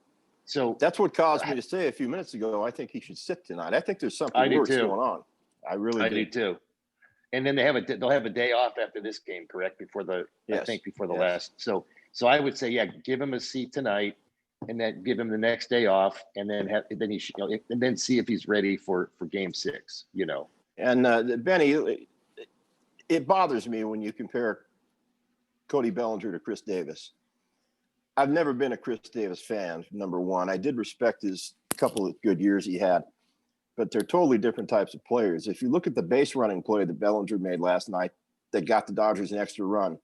So that's what caused me to say a few minutes ago, I think he should sit tonight. I think there's something worse going on. I do too. And then they'll have a day off after this game, correct? Before the last. So I would say, yeah, give him a seat tonight, and then give him the next day off, and then he should, and then see if he's ready for Game 6. And Benny, it bothers me when you compare Cody Bellinger to Chris Davis. I've never been a Chris Davis fan, number one. I did respect his couple of good years he had, but they're totally different types of players. If you look at the base running play that Bellinger made last night that got the Dodgers an extra run,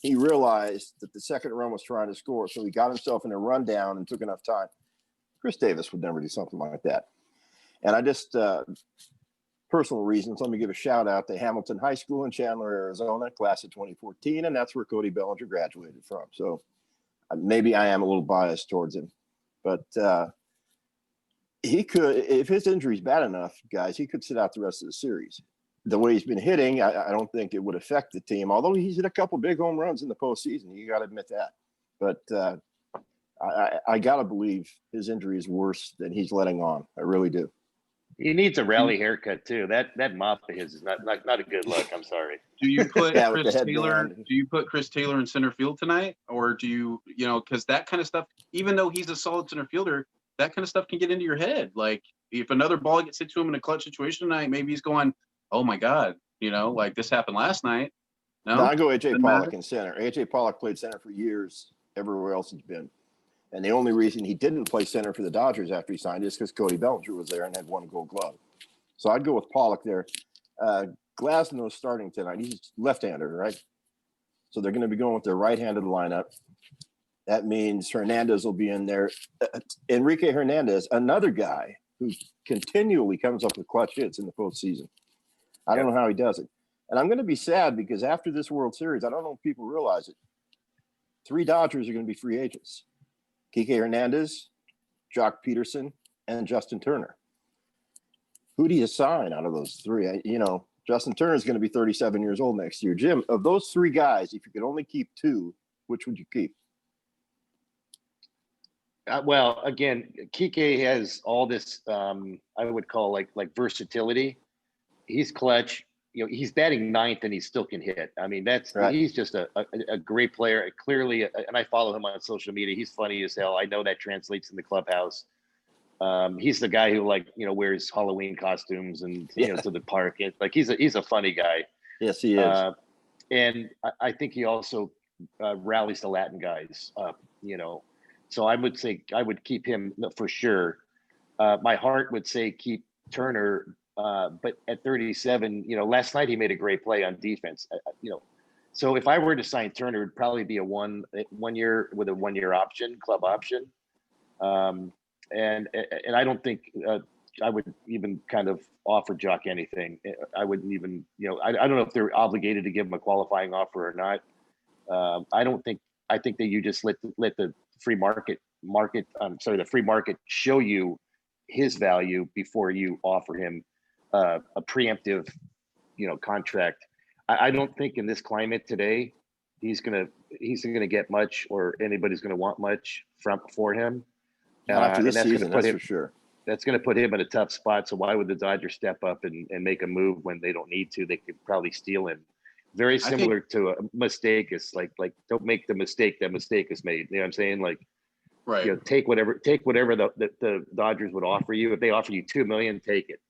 he realized that the second run was trying to score, so he got himself in a rundown and took enough time. Chris Davis would never do something like that. And I just, personal reasons, let me give a shout out to Hamilton High School in Chandler, Arizona, class of 2014, and that's where Cody Bellinger graduated from. So maybe I am a little biased towards him, but he could, if his injury's bad enough, guys, he could sit out the rest of the series. The way he's been hitting, I don't think it would affect the team, although he's hit a couple big home runs in the postseason. You got to admit that. But I got to believe his injury is worse than he's letting on. I really do. He needs a rally haircut too. That mop of his is not a good look. I'm sorry. Do you put Chris Taylor? Headband. Do you put Chris Taylor in center field tonight, or do you because that kind of stuff, even though he's a solid center fielder, that kind of stuff can get into your head. Like if another ball gets hit to him in a clutch situation tonight, maybe he's going, "Oh my God, like this happened last night." No, I go AJ Pollock in center. AJ Pollock played center for years everywhere else he's been. And the only reason he didn't play center for the Dodgers after he signed is because Cody Bellinger was there and had one Gold Glove. So I'd go with Pollock there. Glasnow's starting tonight. He's left-hander, right? So they're going to be going with their right-handed lineup. That means Hernandez will be in there. Enrique Hernandez, another guy who continually comes up with clutch hits in the postseason. I don't know how he does it. And I'm going to be sad because after this World Series, I don't know if people realize it, 3 Dodgers are going to be free agents. Kike Hernandez, Jock Peterson, and Justin Turner. Who do you sign out of those 3? Justin Turner is going to be 37 years old next year. Jim, of those 3 guys, if you could only keep 2, which would you keep? Well, again, Kike has all this, I would call like versatility. He's clutch. He's batting 9th and he still can hit. I mean, that's right. He's just a great player. Clearly, and I follow him on social media. He's funny as hell. I know that translates in the clubhouse. He's the guy who wears Halloween costumes and to the park. He's a funny guy. Yes, he is. And I think he also rallies the Latin guys up. So I would say I would keep him for sure. My heart would say keep Turner. But at 37, last night he made a great play on defense. So if I were to sign Turner, it'd probably be a one year with a 1-year option, club option. And I don't think even kind of offer Jock anything. I wouldn't even, I don't know if they're obligated to give him a qualifying offer or not. I think that you just let the free market the free market show you his value before you offer him a preemptive, contract. I don't think in this climate today, he's gonna get much, or anybody's gonna want much for him. Not after this and season, that's for sure. That's going to put him in a tough spot. So why would the Dodgers step up and make a move when they don't need to? They could probably steal him. Very similar to a mistake. It's like don't make the mistake that mistake is made. You know what I'm saying? Like, right. Take whatever the Dodgers would offer you. If they offer you $2 million, take it.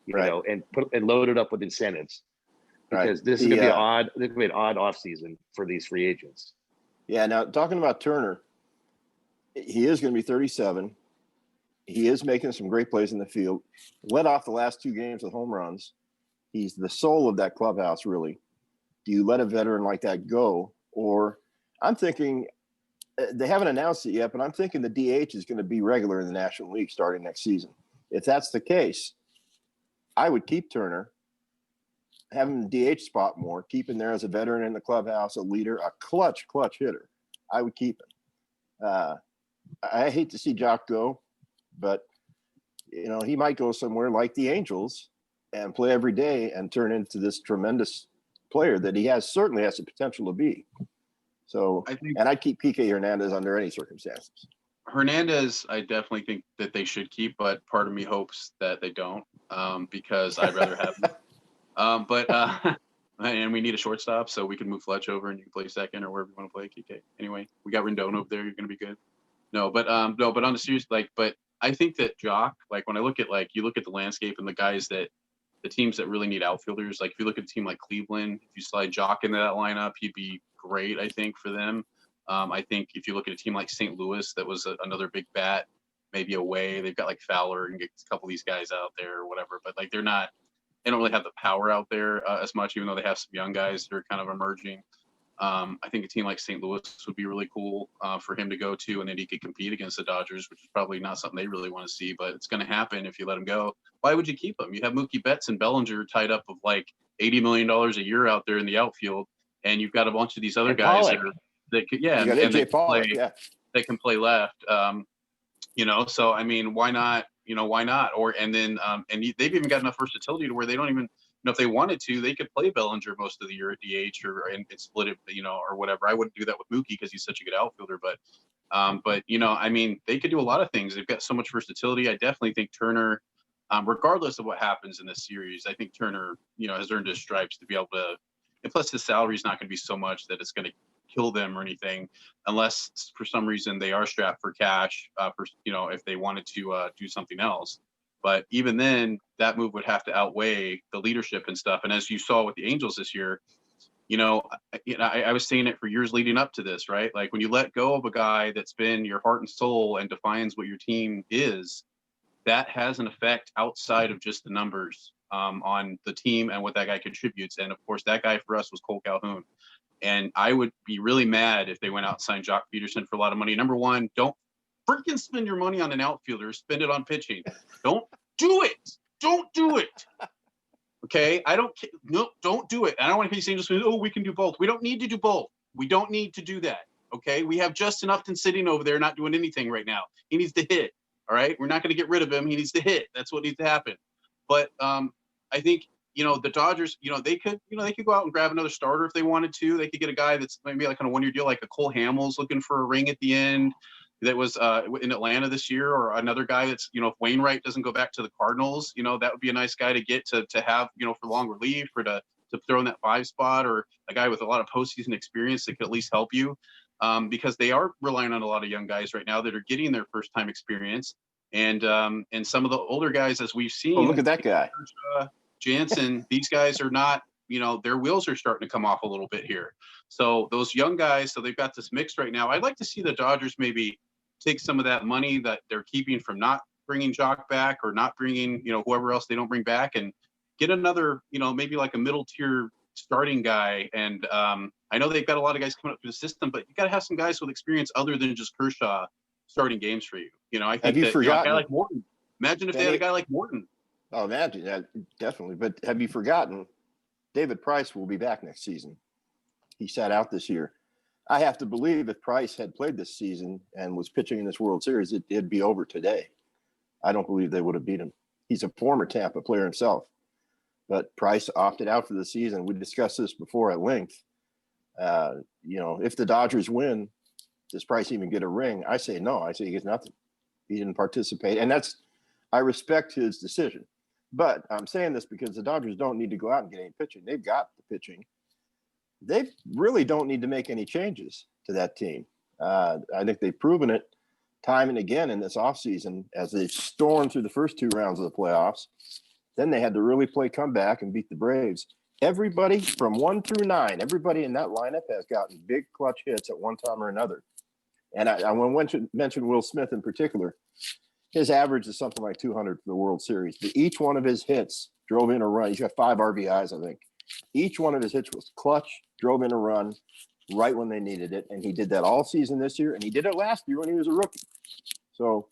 You know, and load it up with incentives. Because this is going to be an odd offseason for these free agents. Yeah. Now talking about Turner, he is going to be 37. He is making some great plays in the field. Led off the last 2 games with home runs. He's the soul of that clubhouse, really. Do you let a veteran like that go? Or I'm thinking, they haven't announced it yet, but I'm thinking the DH is going to be regular in the National League starting next season. If that's the case, I would keep Turner, have him in the DH spot more, keep him there as a veteran in the clubhouse, a leader, a clutch hitter. I would keep him. I hate to see Jock go, but he might go somewhere like the Angels and play every day and turn into this tremendous player that he certainly has the potential to be. So, and I'd keep Kike Hernandez under any circumstances. Hernandez, I definitely think that they should keep, but part of me hopes that they don't, because I'd rather have him. And we need a shortstop, so we can move Fletch over and you can play second or wherever you want to play Kike. Anyway, we got Rendon over there. You're going to be good. No, but on the serious, but I think that Jock, when I look at you look at the landscape and the teams that really need outfielders, if you look at a team like Cleveland, if you slide Jock into that lineup, he'd be great, I think, for them. I think if you look at a team like St. Louis, that was another big bat, maybe away. They've got Fowler and get a couple of these guys out there or whatever, but they don't really have the power out there as much, even though they have some young guys that are kind of emerging. I think a team like St. Louis would be really cool for him to go to, and then he could compete against the Dodgers, which is probably not something they really want to see, but it's going to happen if you let him go. Why would you keep him? You have Mookie Betts and Bellinger tied up of $80 million a year out there in the outfield, and you've got a bunch of these other guys that can play left. So I mean, why not? Why not? They've even got enough versatility to where they don't even. If they wanted to, they could play Bellinger most of the year at DH and split it, or whatever. I wouldn't do that with Mookie because he's such a good outfielder. But I mean, they could do a lot of things. They've got so much versatility. I definitely think Turner, regardless of what happens in this series, I think Turner, has earned his stripes to be able to. And plus, his salary is not going to be so much that it's going to kill them or anything, unless for some reason they are strapped for cash. If they wanted to do something else. But even then, that move would have to outweigh the leadership and stuff. And as you saw with the Angels this year, I was saying it for years leading up to this, right? When you let go of a guy that's been your heart and soul and defines what your team is, that has an effect outside of just the numbers on the team and what that guy contributes. And of course, that guy for us was Cole Calhoun. And I would be really mad if they went out and signed Jock Peterson for a lot of money. Number one, don't freaking spend your money on an outfielder. Spend it on pitching. Don't do it. Don't do it. Okay? Don't do it. I don't want to hear Angels saying, we can do both. We don't need to do both. We don't need to do that. Okay? We have Justin Upton sitting over there not doing anything right now. He needs to hit. All right? We're not going to get rid of him. He needs to hit. That's what needs to happen. But I think, the Dodgers, they could go out and grab another starter if they wanted to. They could get a guy that's maybe on a one-year deal, like a Cole Hamels looking for a ring at the end. That was in Atlanta this year, or another guy that's, if Wainwright doesn't go back to the Cardinals, that would be a nice guy to get to have, for long relief or to throw in that 5 spot, or a guy with a lot of postseason experience that could at least help you, because they are relying on a lot of young guys right now that are getting their first time experience. And some of the older guys, as we've seen, look at that guy, Jansen, these guys are not, their wheels are starting to come off a little bit here. So those young guys, so they've got this mix right now. I'd like to see the Dodgers maybe take some of that money that they're keeping from not bringing Jock back or not bringing, whoever else they don't bring back, and get another, maybe like a middle tier starting guy. And I know they've got a lot of guys coming up through the system, but you got to have some guys with experience other than just Kershaw starting games for you. I think have you forgotten? A guy like Morton. Imagine if they had a guy like Morton. Oh, imagine that, definitely. But have you forgotten? David Price will be back next season. He sat out this year. I have to believe if Price had played this season and was pitching in this World Series, it'd be over today. I don't believe they would have beat him. He's a former Tampa player himself, but Price opted out for the season. We discussed this before at length. If the Dodgers win, does Price even get a ring? I say no. I say he gets nothing. He didn't participate, and I respect his decision. But I'm saying this because the Dodgers don't need to go out and get any pitching. They've got the pitching. They really don't need to make any changes to that team. I think they've proven it time and again in this offseason as they've stormed through the first 2 rounds of the playoffs. Then they had to really play comeback and beat the Braves. Everybody from 1 through 9, everybody in that lineup has gotten big clutch hits at one time or another. And I want to mention Will Smith in particular. His average is something like 200 for the World Series. But each one of his hits drove in a run. He's got 5 RBIs, I think. Each one of his hits was clutch, drove in a run right when they needed it. And he did that all season this year. And he did it last year when he was a rookie. So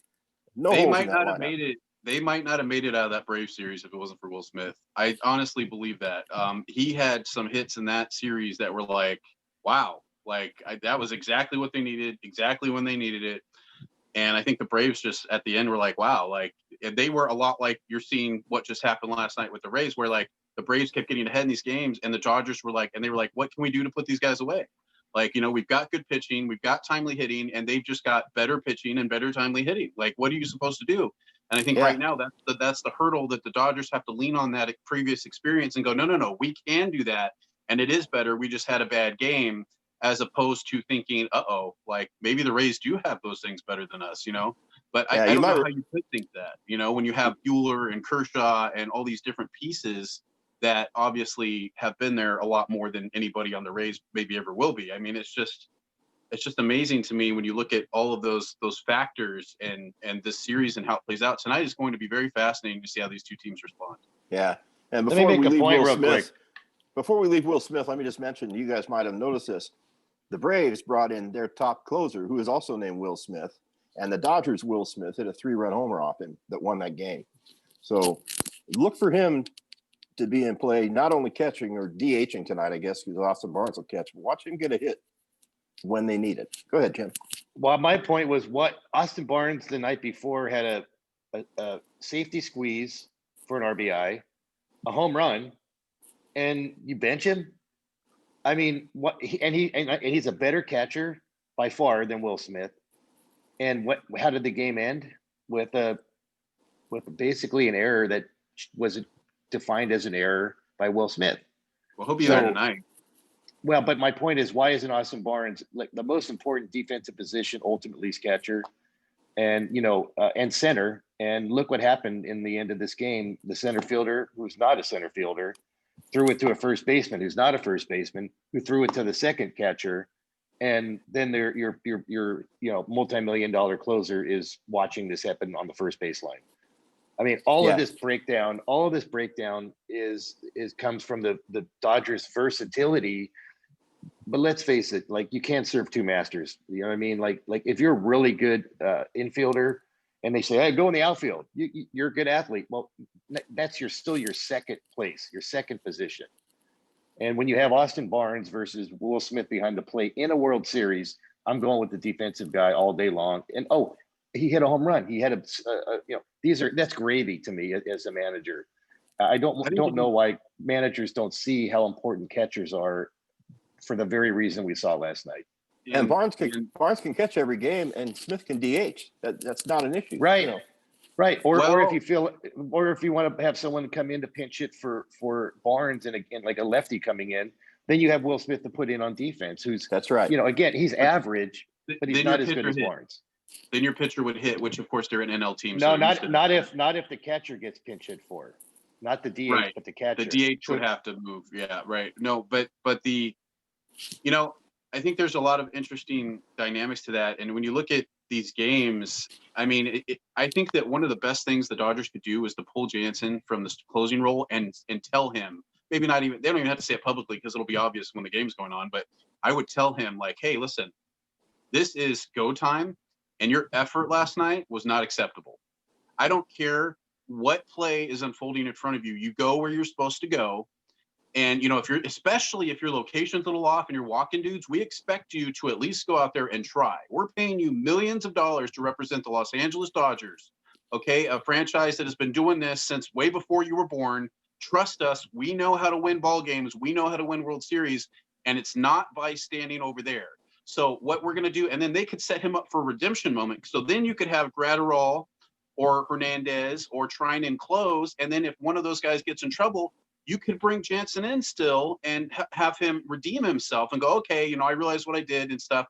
They might not have made it. They might not have made it out of that Braves series if it wasn't for Will Smith. I honestly believe that. He had some hits in that series that were like, wow, that was exactly what they needed, exactly when they needed it. And I think the Braves just at the end were like, wow, they were a lot like you're seeing what just happened last night with the Rays, where the Braves kept getting ahead in these games and the Dodgers were they were like, what can we do to put these guys away? We've got good pitching, we've got timely hitting, and they've just got better pitching and better timely hitting. What are you supposed to do? And I think right now that's the hurdle that the Dodgers have to lean on that previous experience and go, no, we can do that. And it is better. We just had a bad game, as opposed to thinking, maybe the Rays do have those things better than us, But I don't know how you could think that, when you have Buehler and Kershaw and all these different pieces that obviously have been there a lot more than anybody on the Rays maybe ever will be. I mean, it's just amazing to me when you look at all of those factors and this series and how it plays out. Tonight is going to be very fascinating to see how these two teams respond. Yeah. And before we leave Will Smith, let me just mention, you guys might have noticed this. The Braves brought in their top closer, who is also named Will Smith, and the Dodgers' Will Smith hit a 3-run homer off him that won that game. So look for him to be in play, not only catching or DHing tonight, I guess, because Austin Barnes will catch, but watch him get a hit when they need it. Go ahead, Jim. Well, my point was what Austin Barnes the night before had a safety squeeze for an RBI, a home run, and you bench him. I mean, he's a better catcher by far than Will Smith. And how did the game end? With basically an error that was defined as an error by Will Smith. Well, he'll be there tonight. Well, but my point is, why isn't Austin Barnes the most important defensive position ultimately is catcher, and and center? And look what happened in the end of this game. The center fielder, who's not a center fielder, threw it to a first baseman who's not a first baseman, who threw it to the second catcher, and then your multi-million-dollar closer is watching this happen on the first baseline. I mean, all of this breakdown is comes from the Dodgers' versatility. But let's face it, you can't serve 2 masters. You know what I mean? Like if you're a really good infielder and they say, hey, go in the outfield, you're a good athlete. Well, that's still your second place, your second position. And when you have Austin Barnes versus Will Smith behind the plate in a World Series, I'm going with the defensive guy all day long. And he hit a home run. He had that's gravy to me as a manager. I don't know why managers don't see how important catchers are, for the very reason we saw last night. And Barnes can catch every game, and Smith can DH. That's not an issue, right? Right. Or if you want to have someone come in to pinch hit for Barnes and like a lefty coming in, then you have Will Smith to put in on defense. That's right. Again, he's average, but he's not as good as Barnes. Then your pitcher would hit, which of course they're an NL team. No, not if the catcher gets pinch hit for, not the DH, right. But the catcher. The DH would have to move. Yeah, right. No, but I think there's a lot of interesting dynamics to that. And when you look at these games, I mean, I think that one of the best things the Dodgers could do is to pull Jansen from the closing role and tell him, maybe not even, they don't even have to say it publicly because it'll be obvious when the game's going on, but I would tell him hey, listen, this is go time and your effort last night was not acceptable. I don't care what play is unfolding in front of you. You go where you're supposed to go. And, especially if your location's a little off and you're walking dudes, we expect you to at least go out there and try. We're paying you millions of dollars to represent the Los Angeles Dodgers, okay? A franchise that has been doing this since way before you were born. Trust us, we know how to win ball games. We know how to win World Series, and it's not by standing over there. So what we're going to do, and then they could set him up for a redemption moment. So then you could have Gratterall or Hernandez or Trine and close, and then if one of those guys gets in trouble, you could bring Jansen in still and have him redeem himself and go, okay, I realized what I did and stuff.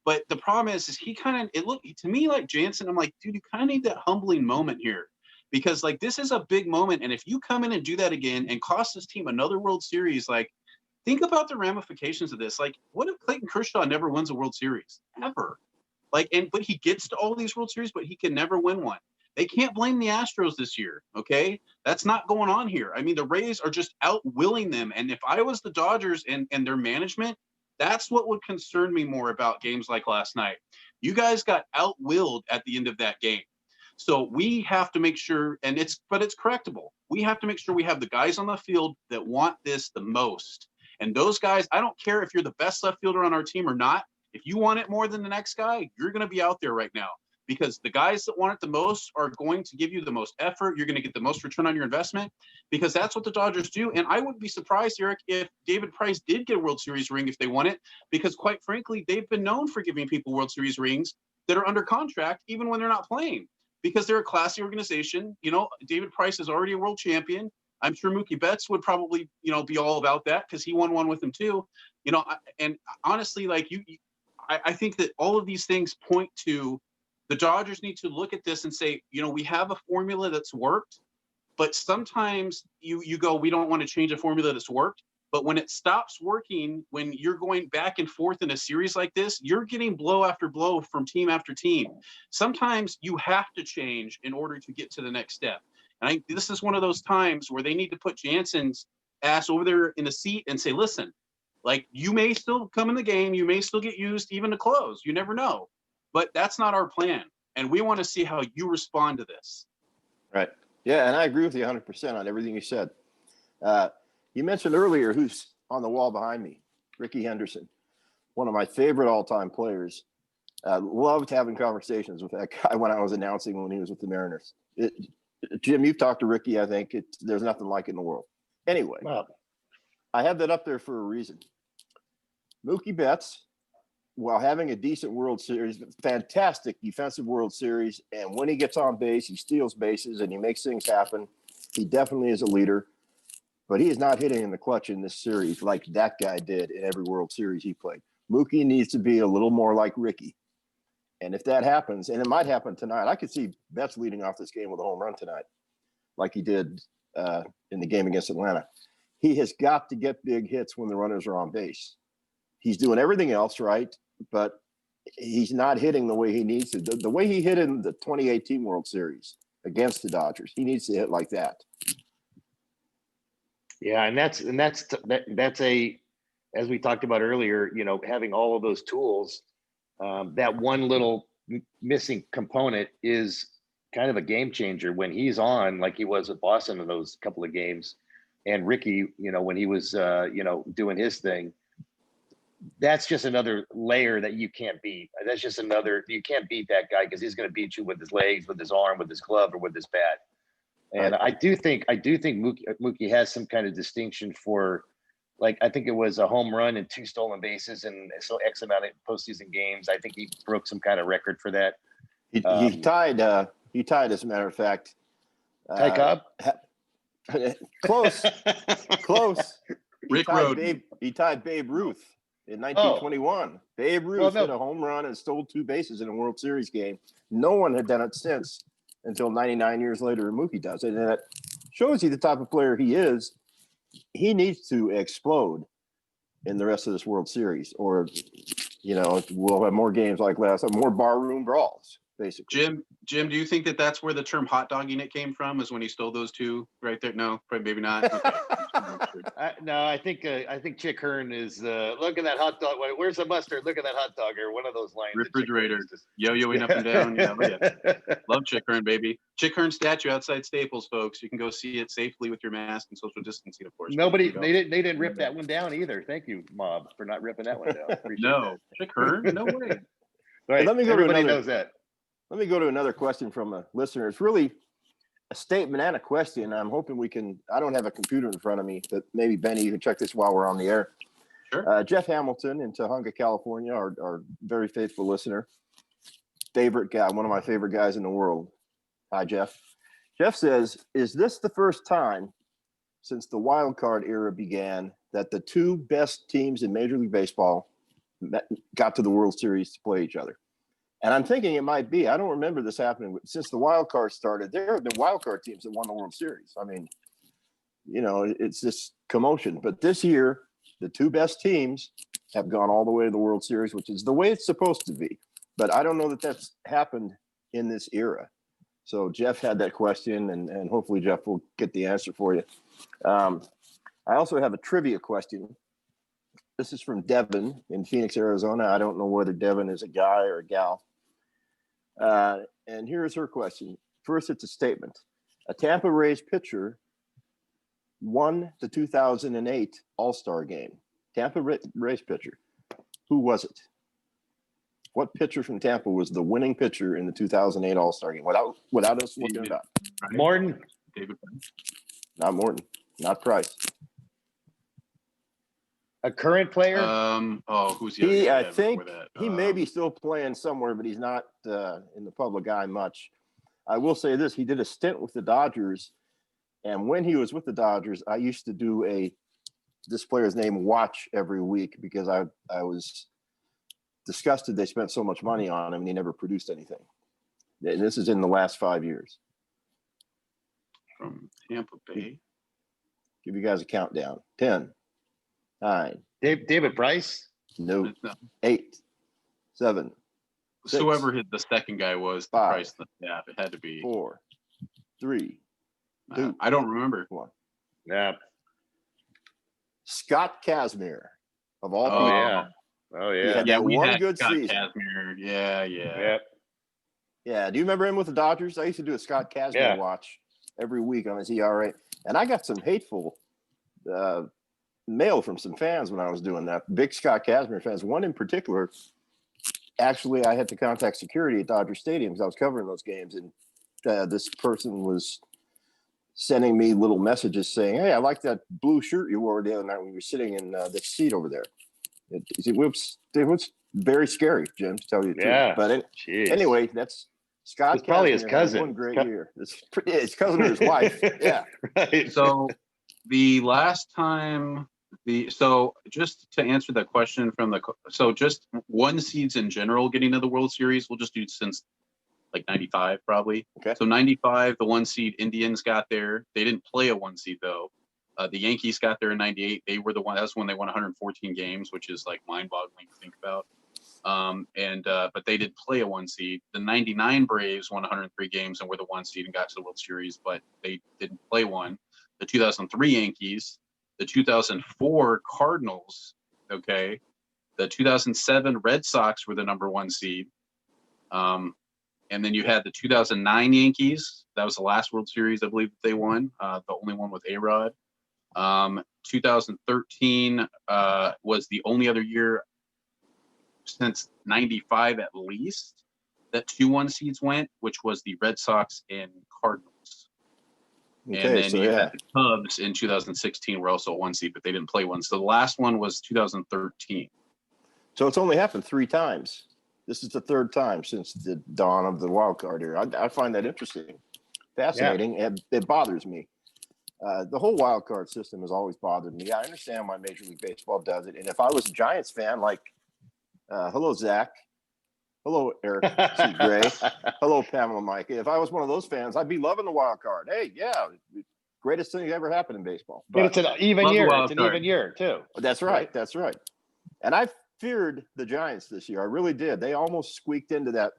But the problem is he kind of, it looked to me like Jansen, I'm like, dude, you kind of need that humbling moment here because like this is a big moment. And if you come in and do that again and cost this team another World Series, like think about the ramifications of this. Like what if Clayton Kershaw never wins a World Series ever? But he gets to all these World Series, but he can never win one. They can't blame the Astros this year, okay? That's not going on here. I mean, the Rays are just outwilling them. And if I was the Dodgers and their management, that's what would concern me more about games like last night. You guys got outwilled at the end of that game. So we have to make sure, but it's correctable. We have to make sure we have the guys on the field that want this the most. And those guys, I don't care if you're the best left fielder on our team or not. If you want it more than the next guy, you're going to be out there right now. Because the guys that want it the most are going to give you the most effort. You're going to get the most return on your investment because that's what the Dodgers do. And I wouldn't be surprised, Eric, if David Price did get a World Series ring if they won it, because quite frankly, they've been known for giving people World Series rings that are under contract, even when they're not playing, because they're a classy organization. David Price is already a world champion. I'm sure Mookie Betts would probably, be all about that because he won one with him too. And honestly, like I think that all of these things point to the Dodgers need to look at this and say, we have a formula that's worked, but sometimes you go, we don't want to change a formula that's worked. But when it stops working, when you're going back and forth in a series like this, you're getting blow after blow from team after team. Sometimes you have to change in order to get to the next step. And this is one of those times where they need to put Jansen's ass over there in the seat and say, listen, like you may still come in the game. You may still get used even to close. You never know. But that's not our plan. And we want to see how you respond to this. Right. Yeah, and I agree with you 100% on everything you said. You mentioned earlier who's on the wall behind me, Ricky Henderson, one of my favorite all-time players. Loved having conversations with that guy when I was announcing when he was with the Mariners. Jim, you've talked to Ricky. I think there's nothing like it in the world. Anyway, Wow. I have that up there for a reason. Mookie Betts, while having a decent World Series, fantastic defensive World Series, and when he gets on base, he steals bases and he makes things happen. He definitely is a leader, but he is not hitting in the clutch in this series like that guy did in every World Series he played. Mookie needs to be a little more like Ricky. And if that happens, and it might happen tonight, I could see Betts leading off this game with a home run tonight, like he did in the game against Atlanta. He has got to get big hits when the runners are on base. He's doing everything else right, but he's not hitting the way he needs to. The way he hit in the 2018 World Series against the Dodgers, he needs to hit like that. Yeah, and that's a, as we talked about earlier, having all of those tools, that one little missing component is kind of a game changer when he's on, like he was with Boston in those couple of games, and Ricky, when he was, doing his thing. That's just another layer that you can't beat. That's just you can't beat that guy because he's going to beat you with his legs, with his arm, with his glove, or with his bat. And I do think Mookie has some kind of distinction for, like, I think it was a home run and 2 stolen bases and so X amount of postseason games. I think he broke some kind of record for that. He tied, as a matter of fact. Ty Cobb? Close. Rick Rhoden. He tied Babe Ruth in 1921. Babe Ruth hit a home run and stole 2 bases in a World Series game. No one had done it since until 99 years later, and Mookie does it. And that shows you the type of player he is. He needs to explode in the rest of this World Series, or, we'll have more games like last time, more barroom brawls. basically. Jim, do you think that that's where the term hot dogging it came from? Is when he stole those two right there? No, probably maybe not. Okay. No, I think Chick Hearn is look at that hot dog. Where's the mustard? Look at that hot dog, or one of those lines. that Chick Hearn Refrigerator, used to- yo-yoing up and down. Yeah, oh yeah. Love Chick Hearn, baby. Chick Hearn statue outside Staples, folks. You can go see it safely with your mask and social distancing, of course. Nobody, they didn't rip that one down either. Thank you, Mob, for not ripping that one down. Appreciate No, that. Chick Hearn, no way. Right. Let me go to Everybody another- knows that. Let me go to another question from a listener. It's really a statement and a question. I'm hoping we can, I don't have a computer in front of me, but maybe Benny, you can check this while we're on the air. Sure. Jeff Hamilton in Tahunga, California, our very faithful listener. Favorite guy, one of my favorite guys in the world. Hi, Jeff. Jeff says, is this the first time since the wild card era began that the two best teams in Major League Baseball got to the World Series to play each other? And I'm thinking it might be. I don't remember this happening since the wild card started. There have been wild card teams that won the World Series. I mean, you know, it's this commotion. But this year, the two best teams have gone all the way to the World Series, which is the way it's supposed to be. But I don't know that that's happened in this era. So Jeff had that question, and hopefully Jeff will get the answer for you. I also have a trivia question. This is from Devin in Phoenix, Arizona. I don't know whether Devin is a guy or a gal. And here's her question. First, it's a statement. A Tampa Rays pitcher won the 2008 All-Star game. Tampa Rays pitcher. Who was it? What pitcher from Tampa was the winning pitcher in the 2008 All-Star game? Without us looking it up. Right. Morton. David. Not Morton. Not Price. A current player. Who's the other guy I think before that? he may be still playing somewhere, but he's not in the public eye much. I will say this: he did a stint with the Dodgers, and when he was with the Dodgers, I used to do this player's name watch every week because I was disgusted they spent so much money on him and he never produced anything. And this is in the last 5 years. From Tampa Bay. Give you guys a countdown: 10, 9, David Price. no, 8, 7. So whoever the second guy was, the 5, price. Yeah, it had to be 4, 3, 2. I don't remember. 1. Yeah. Scott KAZMIR of all Oh, people. Yeah. Oh He yeah. had Yeah, that we one had good Scott season. KAZMIR. Yeah. Yep. Yeah. Do you remember him with the Dodgers? I used to do a Scott KAZMIR watch every week on his ERA. And I got some hateful mail from some fans when I was doing that. Big Scott KAZMIR fans. One in particular, actually, I had to contact security at Dodger Stadium because I was covering those games. And this person was sending me little messages saying, "Hey, I like that blue shirt you wore the other night when you were sitting in the seat over there." It was very scary, Jim, to tell you the Yeah. truth. But Jeez. anyway, that's Scott. It's probably his KAZMIR had cousin. One great year. It's his cousin or his wife. Yeah. Right. So the last time so just to answer that question just one seeds in general getting to the World Series, we'll just do since like 95 probably. Okay. So 95, the 1 seed Indians got there. They didn't play a 1 seed though. The Yankees got there in 98. They were that's when they won 114 games, which is like mind-boggling to think about. But they did play a 1 seed. The 99 Braves won 103 games and were the 1 seed and got to the World Series, but they didn't play one. The 2003 Yankees, the 2004 Cardinals, okay, the 2007 Red Sox were the number 1 seed. And then you had the 2009 Yankees. That was the last World Series I believe they won, the only one with A-Rod. 2013 was the only other year since 95 at least that 2 1 seeds went, which was the Red Sox and Cardinals. Okay, And then so you had the Cubs in 2016 were also a 1 seed, but they didn't play one. So the last one was 2013. So it's only happened 3 times. This is the 3rd time since the dawn of the wild card era. I find that interesting, fascinating, and it bothers me. The whole wild card system has always bothered me. I understand why Major League Baseball does it. And if I was a Giants fan, like, hello, Zach. Hello, Eric C. Gray. Hello, Pamela Mike. If I was one of those fans, I'd be loving the wild card. Hey, yeah, greatest thing that ever happened in baseball. But it's an even Love the year. wild It's an card. even year too. That's right. That's right. And I feared the Giants this year. I really did. They almost squeaked into that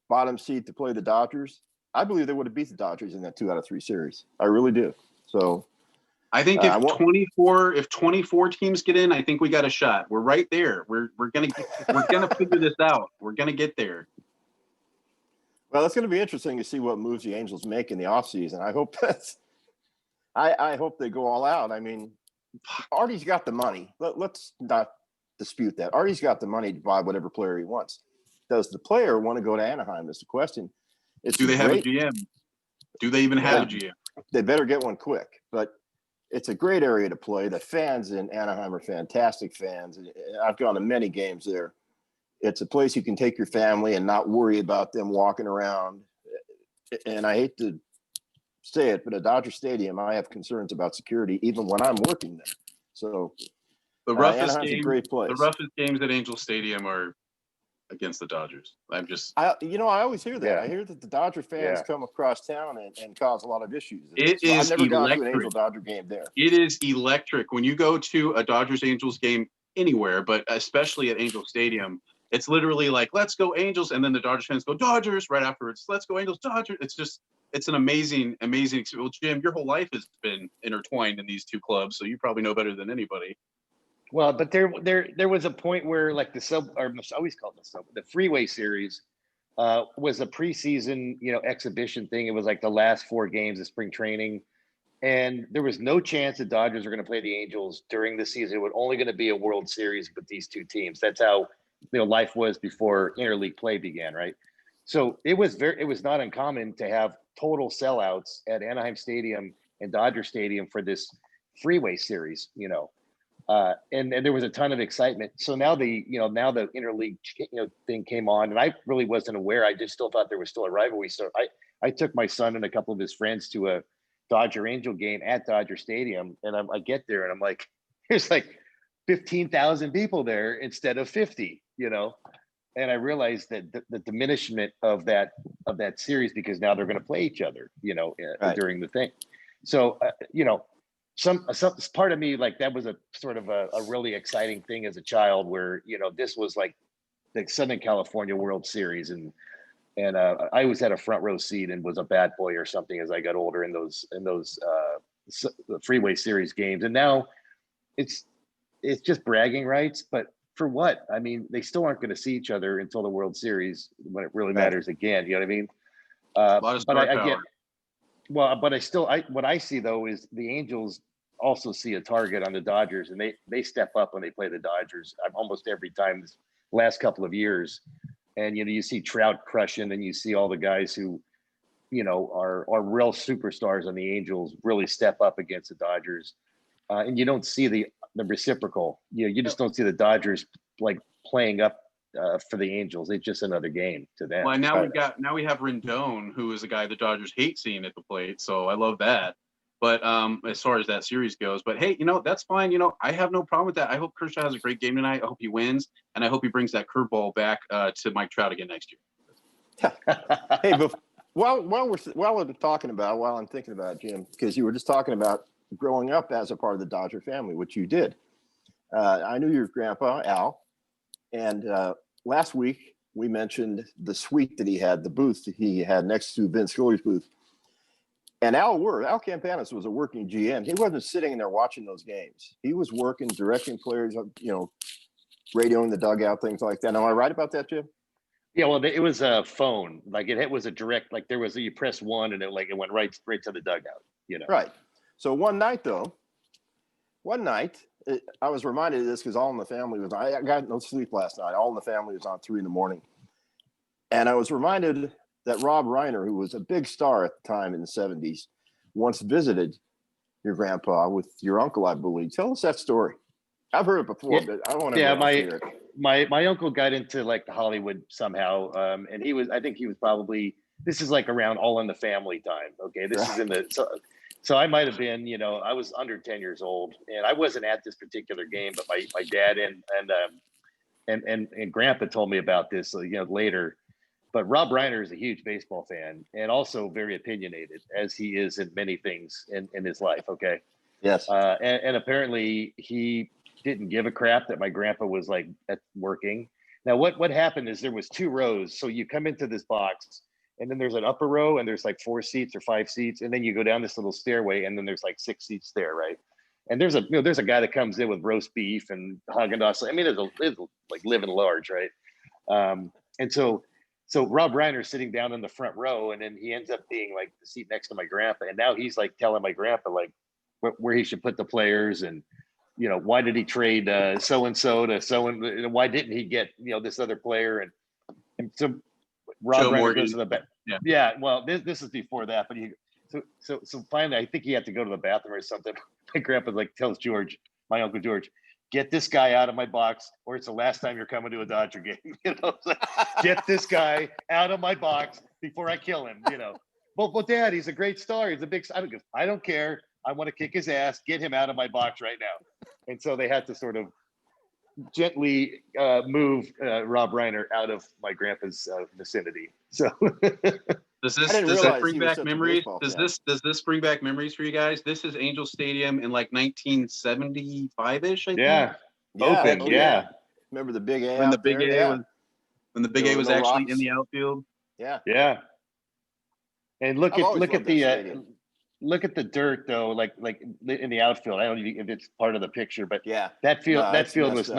bottom seed to play the Dodgers, I believe they would have beat the Dodgers in that 2 out of 3 series. I really do. So I think if 24 teams get in, I think we got a shot. We're right there. We're gonna figure this out. We're gonna get there. Well, it's going to be interesting to see what moves the Angels make in the offseason. I hope I hope they go all out. I mean, Artie's got the money. Let's not dispute that. Artie's got the money to buy whatever player he wants. Does the player want to go to Anaheim? Is the question. Do they have a GM? Do they even have a GM? They better get one quick. But it's a great area to play. The fans in Anaheim are fantastic fans. I've gone to many games there. It's a place you can take your family and not worry about them walking around. And I hate to say it, but at Dodger Stadium, I have concerns about security even when I'm working there. So the roughest Anaheim's a great place. The roughest games at Angel Stadium are against the Dodgers. I always hear that. Yeah. I hear that the Dodger fans come across town and cause a lot of issues. I've never gone to an Angel Dodger game there. It is electric when you go to a Dodgers Angels game anywhere, but especially at Angel Stadium. It's literally like, let's go Angels, and then the Dodgers fans go Dodgers right afterwards. Let's go Angels, Dodgers. It's an amazing experience. Well, Jim, your whole life has been intertwined in these two clubs, so you probably know better than anybody. Well, but there was a point where like I always call it the Freeway Series was a preseason, exhibition thing. It was like the last 4 games of spring training, and there was no chance the Dodgers were going to play the Angels during the season. It was only going to be a World Series with these two teams. That's how life was before interleague play began, right? So it was not uncommon to have total sellouts at Anaheim Stadium and Dodger Stadium for this Freeway Series, and there was a ton of excitement. So now the interleague thing came on, and I really wasn't aware. I just still thought there was still a rivalry. So I took my son and a couple of his friends to a Dodger Angel game at Dodger Stadium, and I get there and I'm like, there's like 15,000 people there instead of 50, and I realized that the diminishment of that series, because now they're going to play each other, during the thing. So, some part of me, like, that was a sort of a really exciting thing as a child, where, this was like the Southern California World Series. And I always had a front row seat and was a bad boy or something as I got older in those the Freeway Series games. And now it's just bragging rights, but for what? I mean, they still aren't going to see each other until the World Series when it really matters again. You know what I mean? A lot of star power. What I see though is the Angels also see a target on the Dodgers, and they step up when they play the Dodgers almost every time this last couple of years. And you see Trout crushing, and you see all the guys who are real superstars on the Angels really step up against the Dodgers. And you don't see the reciprocal. You just don't see the Dodgers like playing up for the Angels. It's just another game to them. Well, now we have Rendon, who is a guy the Dodgers hate seeing at the plate. So I love that. But as far as that series goes, but hey, that's fine. I have no problem with that. I hope Kershaw has a great game tonight. I hope he wins, and I hope he brings that curveball back to Mike Trout again next year. Hey, but while I'm thinking about it, Jim, because you were just talking about growing up as a part of the Dodger family, which you did. I knew your grandpa, Al, and last week we mentioned the suite that he had, the booth that he had next to Vince Scully's booth. And Al Campanis was a working GM. He wasn't sitting there watching those games. He was working, directing players, radioing the dugout, things like that. Am I right about that, Jim? Yeah, well, it was a phone. Like it was a direct. Like you press 1 and it went right to the dugout. Right. So one night, I was reminded of this because All in the Family I got no sleep last night. All in the Family was on 3 a.m. And I was reminded that Rob Reiner, who was a big star at the time in the 70s, once visited your grandpa with your uncle, I believe. Tell us that story. I've heard it before, but I want to hear it. My uncle got into like the Hollywood somehow. And I think he was probably, this is like around All in the Family time. Okay. This is in the, so I might've been, I was under 10 years old, and I wasn't at this particular game, but my dad and grandpa told me about this, later. But Rob Reiner is a huge baseball fan and also very opinionated, as he is in many things in his life. Okay. Yes. And apparently he didn't give a crap that my grandpa was like working. Now, what happened is there was 2 rows. So you come into this box, and then there's an upper row, and there's like 4 seats or 5 seats, and then you go down this little stairway, and then there's like 6 seats there, right? And there's a guy that comes in with roast beef and Haagen-Dazs. I mean, it's like living large, right? And so Rob Reiner's sitting down in the front row, and then he ends up being like the seat next to my grandpa, and now he's like telling my grandpa like where he should put the players, and why did he trade so and so to so and why didn't he get this other player, and so Rob Joe Reiner Morgan. goes to the back. Yeah. Yeah, well, this is before that, but so finally, I think he had to go to the bathroom or something. My grandpa like tells George, my uncle George, get this guy out of my box, or it's the last time you're coming to a Dodger game. Get this guy out of my box before I kill him. Well, Dad, he's a great star. He's a big. I don't care. I want to kick his ass. Get him out of my box right now. And so they had to sort of gently move Rob Reiner out of my grandpa's vicinity. So Does I didn't this realize bring he was back such a memories? baseball Does fan. this bring back memories for you guys? This is Angel Stadium in like 1975-ish, I think. yeah, open, oh, yeah. Remember the big A When the out big there? A Yeah. was when the big There A were was no actually rocks. in the outfield. Yeah. Yeah. And look I've at always loved that stadium. look at the dirt though, like in the outfield. I don't know if it's part of the picture, but Yeah. that field No, that it's field messed was up.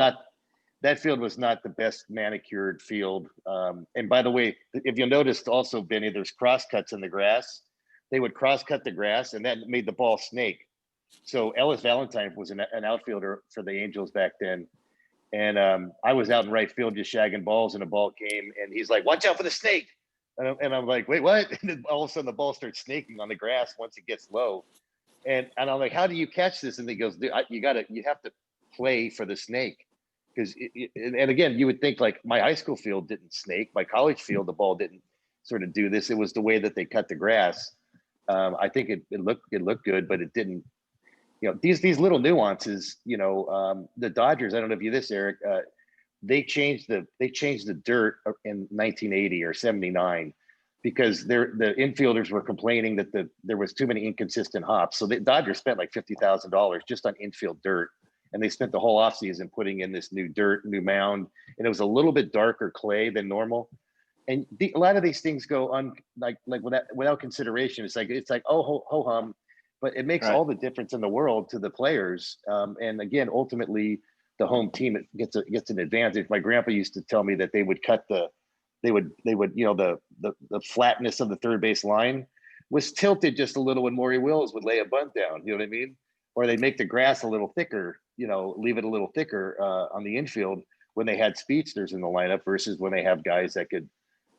not the best manicured field. And by the way, if you'll notice also, Benny, there's cross cuts in the grass. They would cross cut the grass, and that made the ball snake. So Ellis Valentine was an outfielder for the Angels back then. And I was out in right field just shagging balls, and a ball came, and he's like, "Watch out for the snake!" And I'm like, "Wait, what?" And then all of a sudden, the ball starts snaking on the grass once it gets low. And I'm like, "How do you catch this?" And he goes, "You have to play for the snake." Because and again, you would think like my high school field didn't snake, my college field, the ball didn't sort of do this. It was the way that they cut the grass. I think it looked good, but it didn't. These little nuances. The Dodgers. I don't know if you this, Eric. They changed the dirt in 1980 or 79 because the infielders were complaining that there was too many inconsistent hops. So the Dodgers spent like $50,000 just on infield dirt, and they spent the whole offseason putting in this new dirt, new mound, and it was a little bit darker clay than normal. And a lot of these things go on like without consideration. It's like oh ho hum, but it makes Right. all the difference in the world to the players. And again, ultimately, the home team gets an advantage. My grandpa used to tell me that they would cut the flatness of the third base line was tilted just a little when Maury Wills would lay a bunt down. You know what I mean? Or they make the grass a little thicker. Leave it a little thicker on the infield when they had speedsters in the lineup versus when they have guys that could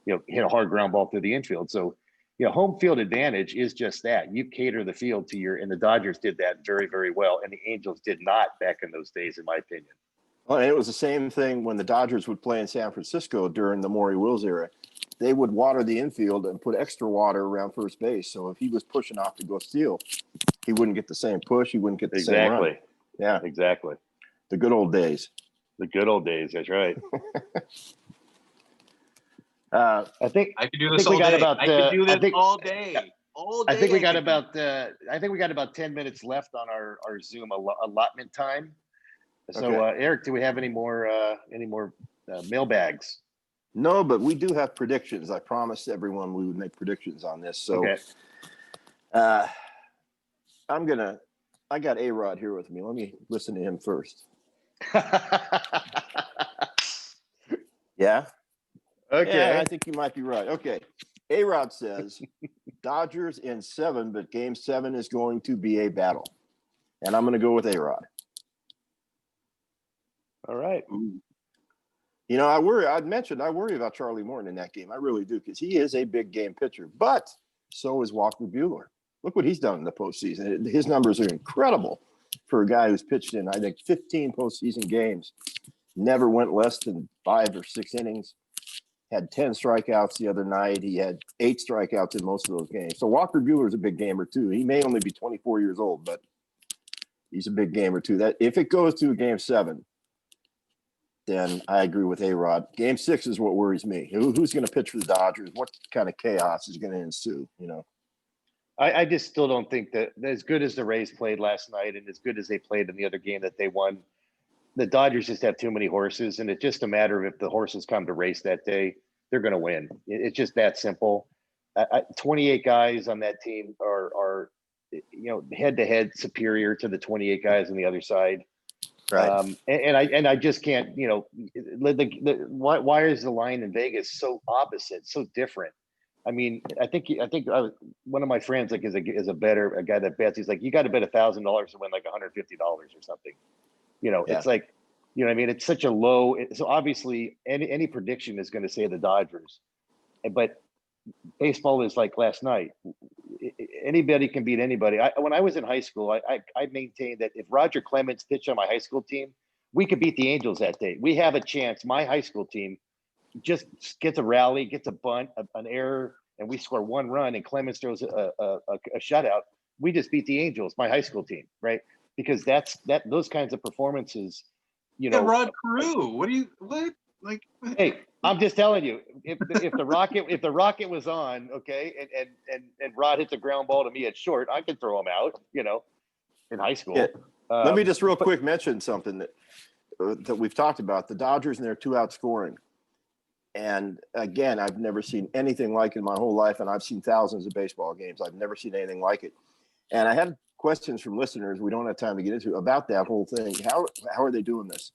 hit a hard ground ball through the infield. So, home field advantage is just that. You cater the field to and the Dodgers did that very, very well. And the Angels did not back in those days, in my opinion. Well, and it was the same thing when the Dodgers would play in San Francisco during the Maury Wills era. They would water the infield and put extra water around first base. So if he was pushing off to go steal, he wouldn't get the same push. He wouldn't get the same run. Yeah, exactly. The good old days. The good old days. That's right. I think I could do this all day. I could do this all day. All day. I think we got about 10 minutes left on our Zoom allotment time. So, okay. Eric, do we have any more mailbags? No, but we do have predictions. I promised everyone we would make predictions on this. So, okay. I got A-Rod here with me. Let me listen to him first. Yeah. Okay. Yeah, I think you might be right. Okay. A-Rod says Dodgers in 7, but game 7 is going to be a battle. And I'm going to go with A-Rod. All right. I worry about Charlie Morton in that game. I really do, because he is a big game pitcher. But so is Walker Buehler. Look what he's done in the postseason. His numbers are incredible for a guy who's pitched in, I think, 15 postseason games. Never went less than 5 or 6 innings. Had 10 strikeouts the other night. He had 8 strikeouts in most of those games. So Walker Buehler is a big gamer too. He may only be 24 years old, but he's a big gamer too. That if it goes to game 7, then I agree with A-Rod. Game 6 is what worries me. Who's going to pitch for the Dodgers? What kind of chaos is going to ensue? I just still don't think that as good as the Rays played last night and as good as they played in the other game that they won, the Dodgers just have too many horses, and it's just a matter of if the horses come to race that day, they're going to win. It's just that simple. 28 guys on that team are head to head superior to the 28 guys on the other side. Right. And I just can't, why is the line in Vegas so opposite, so different? I mean, I think one of my friends is a guy that bets. He's like, you got to bet $1,000 to win like $150 or something. Yeah. It's like, what I mean? It's such a low. So obviously, any prediction is going to say the Dodgers, but baseball is like last night. Anybody can beat anybody. When I was in high school, I maintained that if Roger Clemens pitched on my high school team, we could beat the Angels that day. We have a chance. My high school team just gets a rally, gets a bunt, an error, and we score one run, and Clemens throws a shutout. We just beat the Angels, my high school team, right? Because those kinds of performances, Yeah, Rod Carew. What? Like? Hey, I'm just telling you, if the Rocket was on, okay, and Rod hits a ground ball to me at short, I could throw him out, in high school. Yeah. Let me just real quick mention something that we've talked about. The Dodgers and their 2-out scoring. And again, I've never seen anything like it in my whole life, and I've seen thousands of baseball games. I've never seen anything like it. And I had questions from listeners we don't have time to get into about that whole thing. How are they doing this?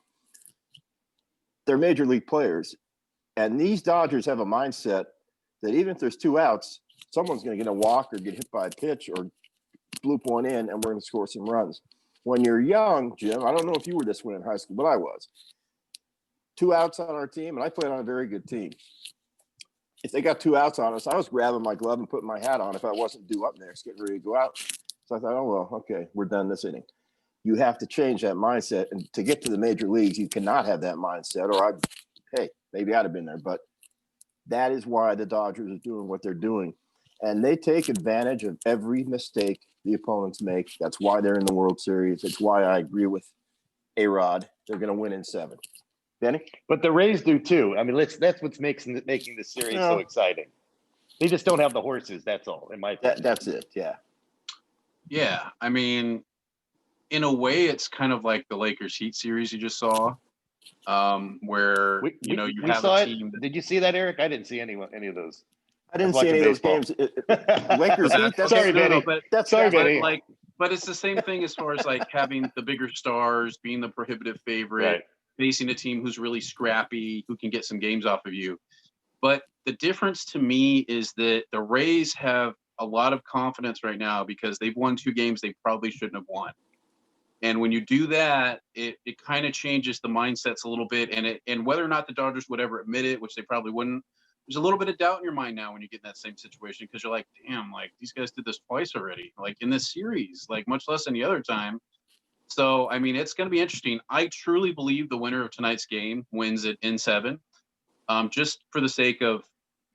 They're major league players, and these Dodgers have a mindset that even if there's 2 outs, someone's going to get a walk or get hit by a pitch or bloop one in, and we're going to score some runs. When you're young, Jim, I don't know if you were this way in high school, but I was. 2 outs on our team, and I played on a very good team. If they got 2 outs on us, I was grabbing my glove and putting my hat on if I wasn't due up next, getting ready to go out. So I thought, oh, well, okay, we're done this inning. You have to change that mindset. And to get to the major leagues, you cannot have that mindset. Or maybe I'd have been there. But that is why the Dodgers are doing what they're doing. And they take advantage of every mistake the opponents make. That's why they're in the World Series. It's why I agree with A-Rod. They're going to win in 7. Benny? But the Rays do too. I mean, that's what's making this series so exciting. They just don't have the horses. That's all. In my opinion. That's it. Yeah. Yeah. I mean, in a way, it's kind of like the Lakers Heat series you just saw, where you have a team. Did you see that, Eric? I didn't see any of those. I didn't see any of those games. Lakers Heat. Sorry, Benny. But it's the same thing as far as like having the bigger stars, being the prohibitive favorite, right, facing a team who's really scrappy, who can get some games off of you. But the difference to me is that the Rays have a lot of confidence right now because they've won 2 games they probably shouldn't have won. And when you do that, it kind of changes the mindsets a little bit. And whether or not the Dodgers would ever admit it, which they probably wouldn't, there's a little bit of doubt in your mind now when you get in that same situation because you're like, damn, like these guys did this twice already, like in this series, like much less any other time. So, I mean, it's going to be interesting. I truly believe the winner of tonight's game wins it in 7. Just for the sake of,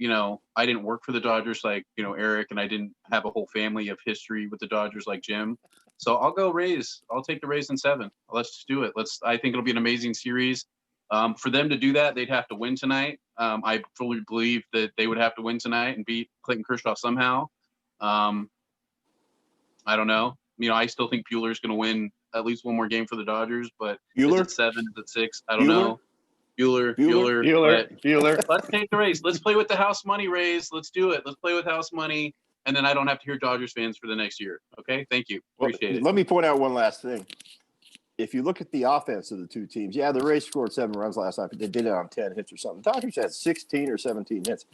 I didn't work for the Dodgers like, Eric, and I didn't have a whole family of history with the Dodgers like Jim. So I'll go Rays. I'll take the Rays in 7. Let's just do it. I think it'll be an amazing series. For them to do that, they'd have to win tonight. I fully believe that they would have to win tonight and beat Clayton Kershaw somehow. I don't know. I still think Buehler's going to win at least one more game for the Dodgers, but is it 7? Is it 6? I don't know. Buehler. Let's take the Rays. Let's play with the house money, Rays. Let's do it. Let's play with house money. And then I don't have to hear Dodgers fans for the next year. Okay? Thank you. Appreciate it. Let me point out one last thing. If you look at the offense of the 2 teams, the Rays scored 7 runs last night, but they did it on 10 hits or something. The Dodgers had 16 or 17 hits.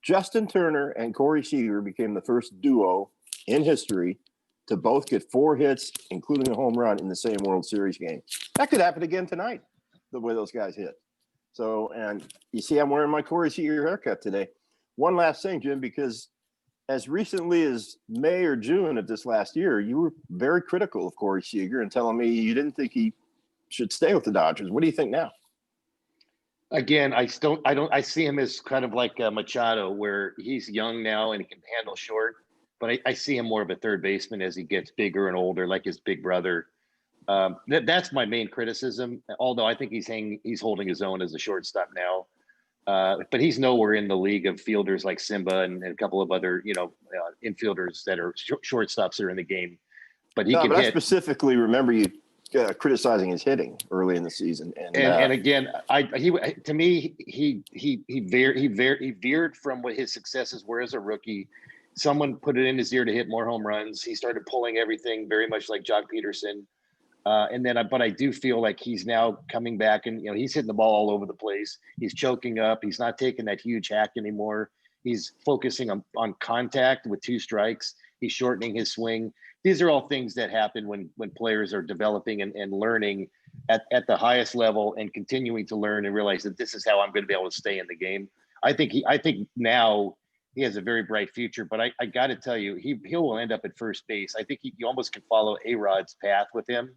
Justin Turner and Corey Seager became the first duo in history to both get 4 hits, including a home run in the same World Series game. That could happen again tonight, the way those guys hit. So, and you see I'm wearing my Corey Seager haircut today. One last thing, Jim, because as recently as May or June of this last year, you were very critical of Corey Seager and telling me you didn't think he should stay with the Dodgers. What do you think now? Again, I see him as kind of like Machado, where he's young now and he can handle short, but I see him more of a third baseman as he gets bigger and older, like his big brother. That's my main criticism. Although I think he's holding his own as a shortstop now. But he's nowhere in the league of fielders like Simba and a couple of other, infielders that are shortstops that are in the game. But he can hit. I specifically remember you criticizing his hitting early in the season. And again, to me, he veered from what his successes were as a rookie. Someone put it in his ear to hit more home runs. He started pulling everything very much like Jock Peterson. But I do feel like he's now coming back, and he's hitting the ball all over the place. He's choking up. He's not taking that huge hack anymore. He's focusing on contact with 2 strikes. He's shortening his swing. These are all things that happen when players are developing and learning at the highest level and continuing to learn and realize that this is how I'm going to be able to stay in the game. I think now he has a very bright future, but I got to tell you, he will end up at first base. I think you almost can follow A-Rod's path with him,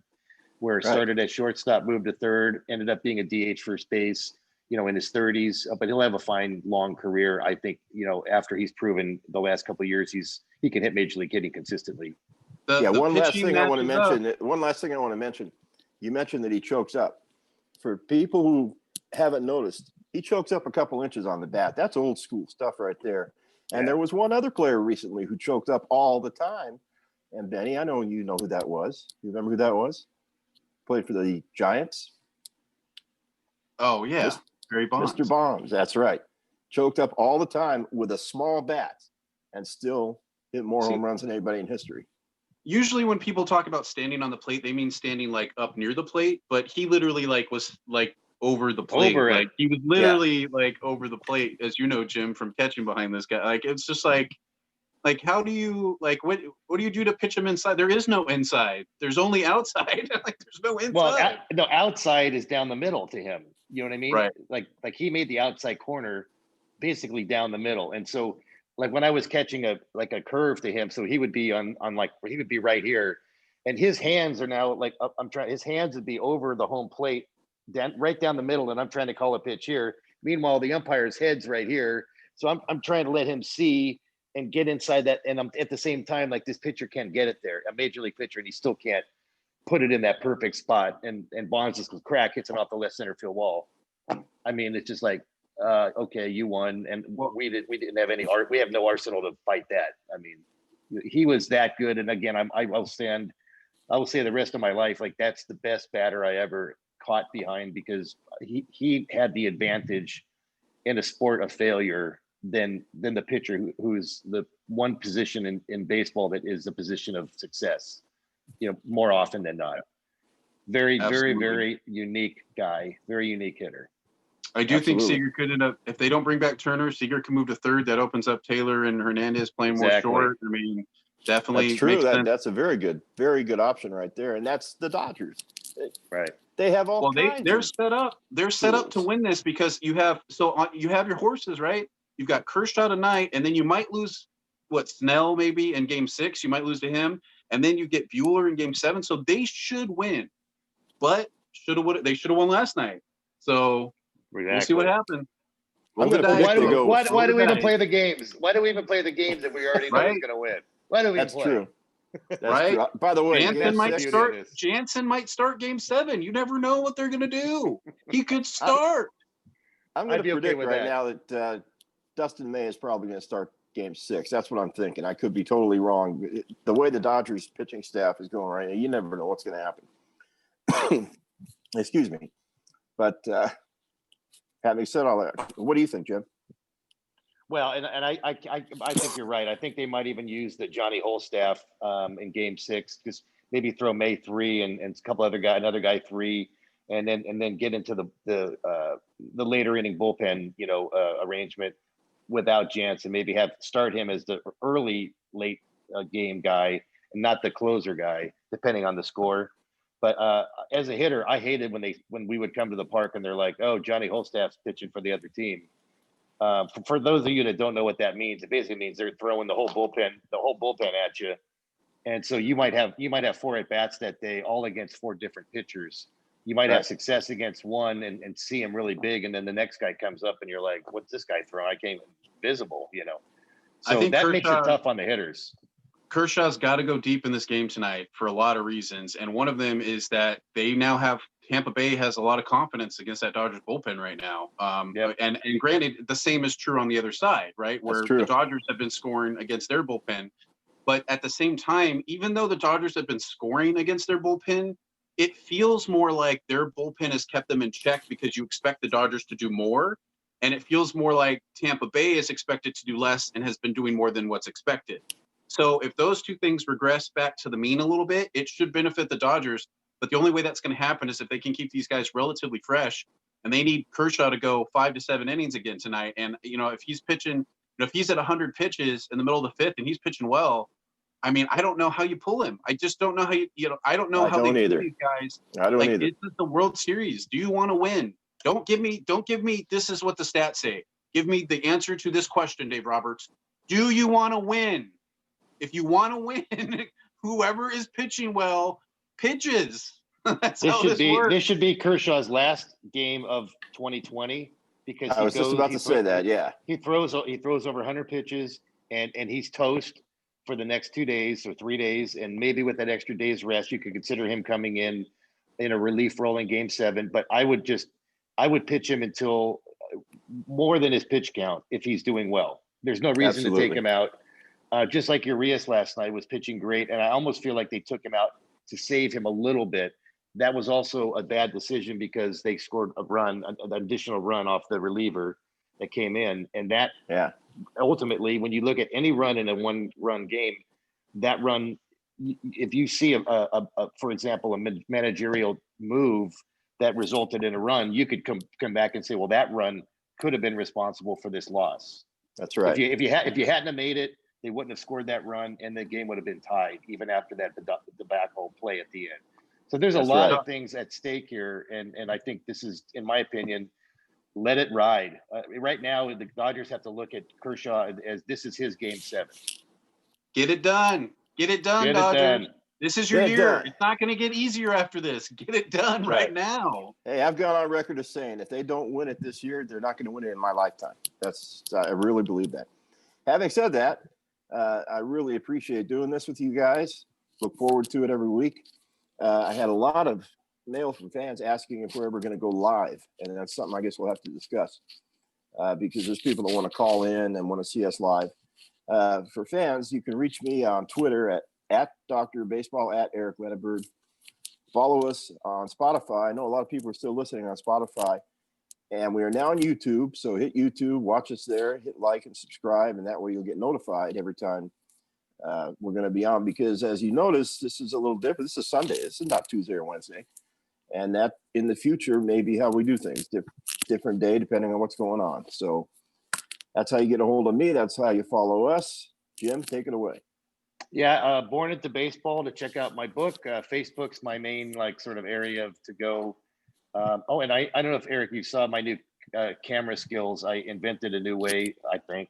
where it started at shortstop, moved to third, ended up being a DH first base, in his 30s, but he'll have a fine long career. I think, after he's proven the last couple of years, he can hit major league hitting consistently. One last thing I want to mention. You mentioned that he chokes up. For people who haven't noticed, he chokes up a couple inches on the bat. That's old school stuff right there. And there was one other player recently who choked up all the time. And Benny, I know you know who that was. You remember who that was? Played for the Giants. Oh, yeah. Barry Bonds. Mr. Bonds, that's right. Choked up all the time with a small bat and still hit more home runs than anybody in history. Usually when people talk about standing on the plate, they mean standing like up near the plate, but he literally was over the plate. He was literally over the plate, as you know, Jim, from catching behind this guy. It's just how do you what do you do to pitch him inside? There is no inside. There's only outside. There's no inside. Well, no, outside is down the middle to him. You know what I mean? Right. Like he made the outside corner basically down the middle. And so when I was catching a curve to him, so he would be he would be right here, and his hands are now his hands would be over the home plate, right down the middle, and I'm trying to call a pitch here. Meanwhile, the umpire's head's right here, so I'm trying to let him see and get inside that, and I'm at the same time this pitcher can't get it there, a major league pitcher, and he still can't put it in that perfect spot, and Bonds just hits it off the left center field wall. I mean, it's just okay, you won, and we didn't have any art. We have no arsenal to fight that. I mean, he was that good, and again, I will say the rest of my life that's the best batter I ever caught behind, because he had the advantage in a sport of failure than the pitcher who's the one position in baseball that is the position of success, more often than not. Very, Absolutely. very, very unique guy, very unique hitter. I do think Seager could end up, if they don't bring back Turner, Seager can move to third. That opens up Taylor and Hernandez playing more short. I mean, definitely. That's true. That's a very good option right there. And that's the Dodgers. Right. They have all kinds. They're set up. They're set up to win this because you have your horses, right? You've got Kershaw tonight, and then you might lose Snell maybe in game 6. You might lose to him, and then you get Buehler in game 7. So they should win, but they should have won last night. So we'll see what happens. Why do we even play the games? Why do we even play the games if we already know who's going to win? Why do we That's play? True. That's right. True. By the way, Jansen might start game 7. You never know what they're going to do. He could start. I'm going to predict now that Dustin May is probably going to start game 6. That's what I'm thinking. I could be totally wrong. The way the Dodgers pitching staff is going right now, you never know what's going to happen. Excuse me. But having said all that, what do you think, Jim? Well, and I think you're right. I think they might even use the Johnny Holstaff in game 6, because maybe throw May 3 and a couple another guy 3, and then get into the later inning bullpen, arrangement without Jansen. Maybe start him as the late game guy and not the closer guy, depending on the score. But as a hitter, I hated when we would come to the park and they're like, "Oh, Johnny Holstaff's pitching for the other team." For those of you that don't know what that means, it basically means they're throwing the whole bullpen at you, and so you might have 4 at bats that day, all against 4 different pitchers. You might have success against one and see him really big, and then the next guy comes up and you're like, "What's this guy throwing? I can't even visible," So I think that makes it tough on the hitters. Kershaw's got to go deep in this game tonight for a lot of reasons, and one of them is that they now have Tampa Bay has a lot of confidence against that Dodgers bullpen right now. And granted, the same is true on the other side, right? Where the Dodgers have been scoring against their bullpen. But at the same time, even though the Dodgers have been scoring against their bullpen, it feels more like their bullpen has kept them in check because you expect the Dodgers to do more. And it feels more like Tampa Bay is expected to do less and has been doing more than what's expected. So if those two things regress back to the mean a little bit, it should benefit the Dodgers. But the only way that's going to happen is if they can keep these guys relatively fresh, and they need Kershaw to go 5 to 7 innings again tonight. And, if he's pitching, if he's at 100 pitches in the middle of the fifth and he's pitching well, I mean, I don't know how you pull him. I just don't know how I don't know how they pull these guys. I don't either. This is the World Series. Do you want to win? Don't give me, this is what the stats say. Give me the answer to this question, Dave Roberts. Do you want to win? If you want to win, whoever is pitching well pitches. That's how this works. This should be Kershaw's last game of 2020 because I was just about to say that. Yeah, he throws over 100 pitches and he's toast for the next 2 days or 3 days, and maybe with that extra day's rest, you could consider him coming in a relief role in Game 7. But I would pitch him until more than his pitch count if he's doing well. There's no reason to take him out. Just like Urias last night was pitching great, and I almost feel like they took him out to save him a little bit. That was also a bad decision because they scored an additional run off the reliever that came in, and that ultimately, when you look at any run in a one-run game, that run, if you see for example, a managerial move that resulted in a run, you could come back and say, well, that run could have been responsible for this loss. That's right. If you hadn't have made it, they wouldn't have scored that run, and the game would have been tied even after that the backhoe play at the end. So there's a lot of things at stake here, and I think this is, in my opinion, let it ride. Right now, the Dodgers have to look at Kershaw as this is his Game 7. Get it done. Get it done, Dodgers. This is your year. It's not going to get easier after this. Get it done right now. Hey, I've gone on record as saying if they don't win it this year, they're not going to win it in my lifetime. I really believe that. Having said that, I really appreciate doing this with you guys. Look forward to it every week. I had a lot of mail from fans asking if we're ever going to go live, and that's something I guess we'll have to discuss because there's people that want to call in and want to see us live. For fans, you can reach me on Twitter at Dr. Baseball, at Eric Lenneberg. Follow us on Spotify. I know a lot of people are still listening on Spotify, and we are now on YouTube. So hit YouTube, watch us there, hit like and subscribe, and that way you'll get notified every time we're going to be on. Because as you notice, this is a little different. This is Sunday. This is not Tuesday or Wednesday. And that in the future may be how we do things. Different day depending on what's going on. So that's how you get a hold of me. That's how you follow us. Jim, take it away. Yeah, Born Into Baseball to check out my book. Facebook's my main sort of area to go. And I don't know if Eric, you saw my new camera skills. I invented a new way, I think,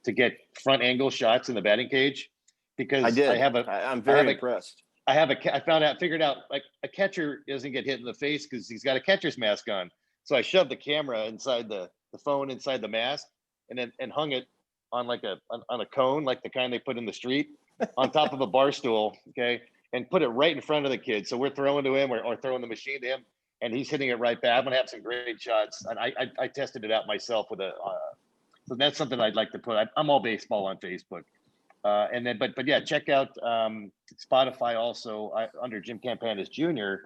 to get front angle shots in the batting cage because I did. I'm very impressed. Figured out a catcher doesn't get hit in the face because he's got a catcher's mask on. So I shoved the camera inside the phone inside the mask and hung it on on a cone, like the kind they put in the street, on top of a bar stool, okay, and put it right in front of the kid. So we're throwing to him or throwing the machine to him, and he's hitting it right back. I'm gonna have some great shots. And I tested it out myself with so that's something I'd like to put. I'm all baseball on Facebook. And then, but yeah, check out Spotify also under Jim Campanis Jr.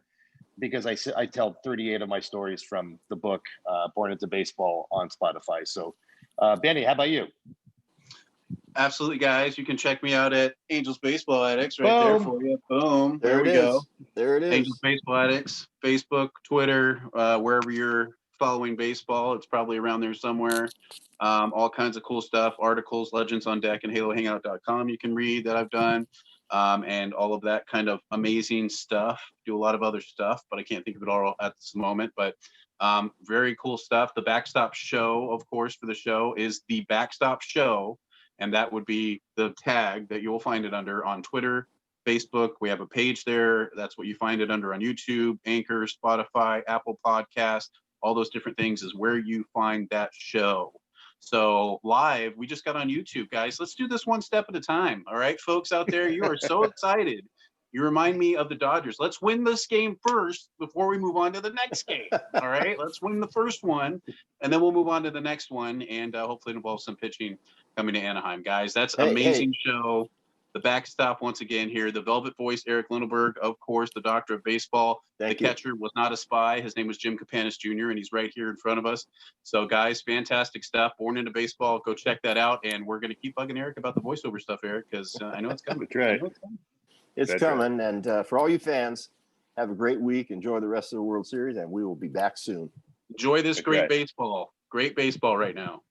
because I tell 38 of my stories from the book Born Into Baseball on Spotify. So, Benny, how about you? Absolutely, guys. You can check me out at Angels Baseball Addicts there for you. Boom. There we go. There it is. Angels Baseball Addicts, Facebook, Twitter, wherever you're following baseball, it's probably around there somewhere. All kinds of cool stuff, articles, legends on deck, and HaloHangout.com you can read that I've done, and all of that kind of amazing stuff. Do a lot of other stuff, but I can't think of it all at this moment. But very cool stuff. The Backstop show, of course, for the show is the Backstop show, and that would be the tag that you'll find it under on Twitter, Facebook. We have a page there. That's what you find it under on YouTube, Anchor, Spotify, Apple Podcast. All those different things is where you find that show. So live, we just got on YouTube, guys. Let's do this one step at a time. All right, folks out there, you are so excited. You remind me of the Dodgers. Let's win this game first before we move on to the next game. All right, let's win the first one, and then we'll move on to the next one, and hopefully involve some pitching coming to Anaheim, guys. That's amazing show. The backstop once again here, the velvet voice, Eric Lindbergh, of course, the doctor of baseball. Thank The you. catcher was not a spy. His name was Jim Kapanis Jr., and he's right here in front of us. So, guys, fantastic stuff. Born into baseball. Go check that out. And we're going to keep bugging Eric about the voiceover stuff, Eric, because I know it's coming. That's right. I know it's coming. It's That's right. coming. And for all you fans, have a great week. Enjoy the rest of the World Series, and we will be back soon. Enjoy this That's great right. baseball. Great baseball right now.